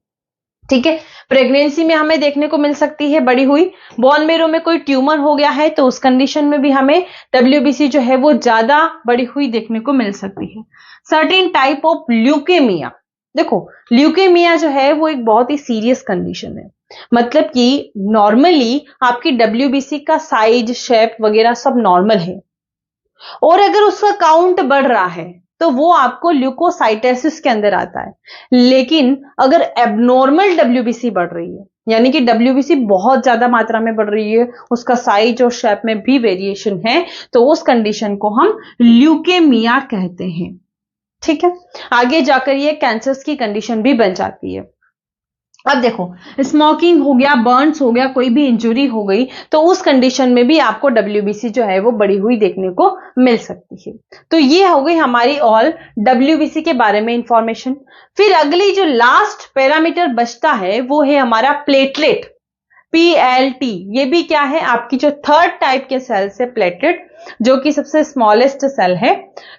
ठीक है, प्रेगनेंसी में हमें देखने को मिल सकती है बढ़ी हुई। बोन मेरो में कोई ट्यूमर हो गया है तो उस कंडीशन में भी हमें डब्ल्यूबीसी जो है वो ज्यादा बढ़ी हुई देखने को मिल सकती है। सर्टेन टाइप ऑफ ल्यूकेमिया, देखो ल्यूकेमिया जो है वो एक बहुत ही सीरियस कंडीशन है। मतलब कि नॉर्मली आपकी डब्ल्यूबीसी का साइज, शेप वगैरह सब नॉर्मल है, और अगर उसका काउंट बढ़ रहा है तो वो आपको ल्यूकोसाइटोसिस के अंदर आता है। लेकिन अगर एबनॉर्मल डब्ल्यूबीसी बढ़ रही है, यानी कि डब्ल्यूबीसी बहुत ज्यादा मात्रा में बढ़ रही है, उसका साइज और शेप में भी वेरिएशन है, तो उस कंडीशन को हम ल्यूकेमिया कहते हैं। ठीक है, आगे जाकर ये कैंसर की कंडीशन भी बन जाती है। अब देखो, स्मोकिंग हो गया, बर्न्स हो गया, कोई भी इंजरी हो गई, तो उस कंडीशन में भी आपको डब्ल्यूबीसी जो है वो बढ़ी हुई देखने को मिल सकती है। तो ये हो गई हमारी ऑल डब्ल्यूबीसी के बारे में इंफॉर्मेशन। फिर अगली जो लास्ट पैरामीटर बचता है वो है हमारा प्लेटलेट, PLT। ये भी क्या है, आपकी जो थर्ड टाइप के सेल है प्लेटलेट, जो कि सबसे स्मॉलेस्ट सेल है।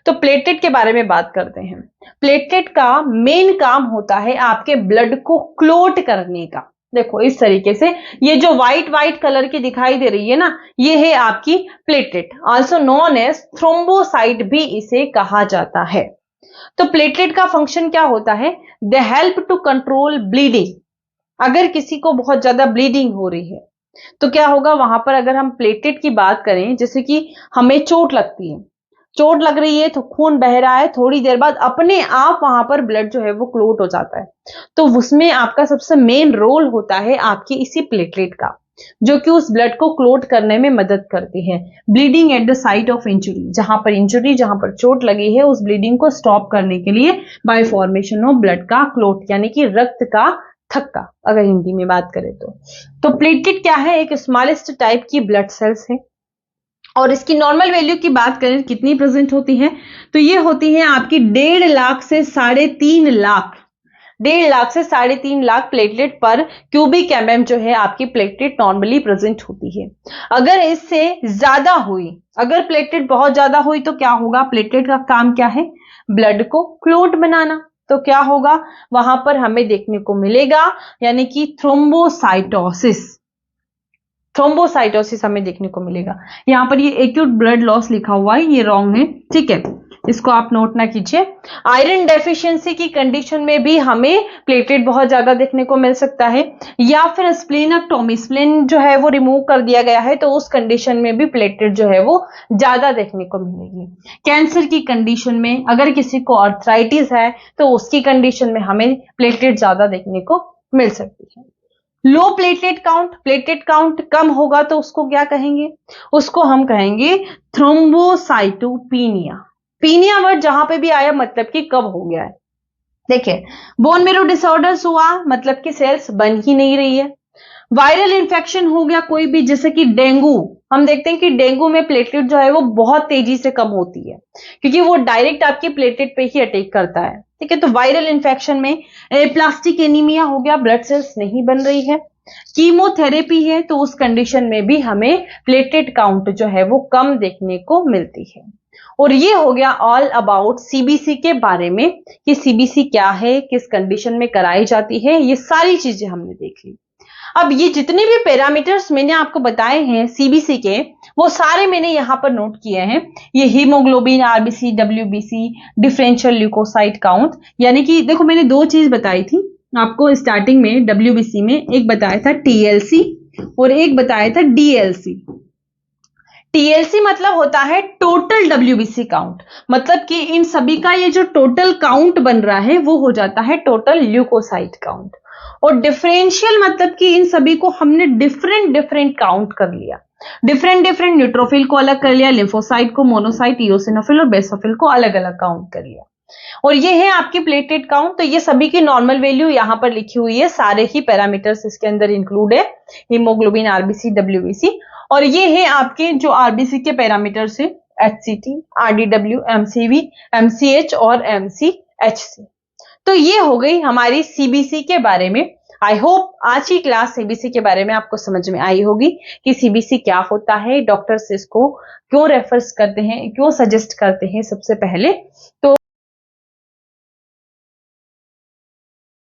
तो प्लेटलेट के बारे में बात करते हैं। प्लेटलेट का मेन काम होता है आपके ब्लड को क्लोट करने का। देखो इस तरीके से, ये जो व्हाइट व्हाइट कलर की दिखाई दे रही है ना, ये है आपकी platelet, also known as thrombocyte भी इसे कहा जाता है। तो प्लेटलेट का फंक्शन क्या होता है, they help to control bleeding. अगर किसी को बहुत ज्यादा ब्लीडिंग हो रही है तो क्या होगा, वहां पर अगर हम प्लेटलेट की बात करें, जैसे कि हमें चोट लगती है, चोट लग रही है तो खून बह रहा है, थोड़ी देर बाद अपने आप वहां पर ब्लड जो है वो क्लोट हो जाता है। तो उसमें आपका सबसे मेन रोल होता है आपकी इसी प्लेटलेट का, जो कि उस ब्लड को क्लोट करने में मदद करती है। Bleeding at the site of injury, जहां पर चोट लगी है, उस ब्लीडिंग को स्टॉप करने के लिए बाय फॉर्मेशन ऑफ ब्लड का क्लोट, यानी कि रक्त का थक्का अगर हिंदी में बात करें तो प्लेटलेट क्या है, एक स्मॉलेस्ट टाइप की ब्लड सेल्स है। और इसकी नॉर्मल वैल्यू की बात करें कितनी प्रेजेंट होती है, तो ये होती है आपकी 1.5 लाख से 3.5 लाख, 1.5 लाख से 3.5 लाख प्लेटलेट पर क्यूबिक एमएम जो है आपकी प्लेटलेट नॉर्मली प्रेजेंट होती है। अगर इससे ज्यादा हुई, अगर प्लेटलेट बहुत ज्यादा हुई तो क्या होगा, प्लेटलेट का काम क्या है, ब्लड को क्लोट बनाना। तो क्या होगा, वहां पर हमें देखने को मिलेगा, यानी कि थ्रोम्बोसाइटोसिस, थ्रोम्बोसाइटोसिस हमें देखने को मिलेगा। यहां पर ये एक्यूट ब्लड लॉस लिखा हुआ है, ये रॉन्ग है, ठीक है, इसको आप नोट ना कीजिए। आयरन डेफिशिएंसी की कंडीशन में भी हमें प्लेटलेट बहुत ज्यादा देखने को मिल सकता है, या फिर स्प्लेनेक्टोमी, स्प्लेन जो है वो रिमूव कर दिया गया है, तो उस कंडीशन में भी प्लेटलेट जो है वो ज्यादा देखने को मिलेगी। कैंसर की कंडीशन में अगर किसी को आर्थराइटिस है तो उसकी कंडीशन में हमें प्लेटलेट ज्यादा देखने को मिल सकती है। लो प्लेटलेट काउंट कम होगा तो उसको क्या कहेंगे, उसको हम कहेंगे थ्रोम्बोसाइटोपिनिया। पीनिया वर्ड जहां पे भी आया मतलब कि कब हो गया है। देखिए, बोन मेरो डिसऑर्डर्स हुआ मतलब कि सेल्स बन ही नहीं रही है। वायरल इंफेक्शन हो गया कोई भी, जैसे कि डेंगू, हम देखते हैं कि डेंगू में प्लेटलेट जो है वो बहुत तेजी से कम होती है, क्योंकि वो डायरेक्ट आपके प्लेटलेट पे ही अटैक करता है। ठीक है, तो वायरल इंफेक्शन में प्लास्टिक एनीमिया हो गया, ब्लड सेल्स नहीं बन रही है। कीमोथेरेपी है तो उस कंडीशन में भी हमें प्लेटलेट काउंट जो है वो कम देखने को मिलती है। और ये हो गया ऑल अबाउट सीबीसी के बारे में, कि सीबीसी क्या है, किस कंडीशन में कराई जाती है, ये सारी चीजें हमने देख ली। अब ये जितने भी पैरामीटर्स मैंने आपको बताए हैं सीबीसी के, वो सारे मैंने यहां पर नोट किए हैं। ये haemoglobin, RBC, WBC, differential leukocyte count, यानी कि देखो मैंने 2 चीज बताई थी आपको स्टार्टिंग में डब्ल्यूबीसी में, एक बताया था टीएलसी और एक बताया था डीएलसी। टीएलसी मतलब होता है टोटल डब्ल्यूबीसी काउंट, मतलब कि इन सभी का ये जो टोटल काउंट बन रहा है वो हो जाता है टोटल ल्यूकोसाइट काउंट। और डिफरेंशियल मतलब कि इन सभी को हमने डिफरेंट काउंट कर लिया, डिफरेंट न्यूट्रोफिल को अलग कर लिया, लिम्फोसाइट को, मोनोसाइट, इओसिनोफिल और बेसोफिल को अलग अलग काउंट कर लिया। और ये है आपकी प्लेटलेट काउंट। तो ये सभी की नॉर्मल वैल्यू यहां पर लिखी हुई है, सारे ही पैरामीटर्स इसके अंदर इंक्लूड है, हीमोग्लोबिन, आरबीसी, डब्ल्यूबीसी। और ये है आपके जो आरबीसी के पैरामीटर्स है, एचसीटी, आरडीडब्ल्यू, एमसीवी, एमसीएच और एमसीएचसी। तो ये हो गई हमारी सीबीसी के बारे में। आई होप आज की क्लास सीबीसी के बारे में आपको समझ में आई होगी कि सीबीसी क्या होता है, डॉक्टर्स इसको क्यों रेफर्स करते हैं, क्यों सजेस्ट करते हैं सबसे पहले। तो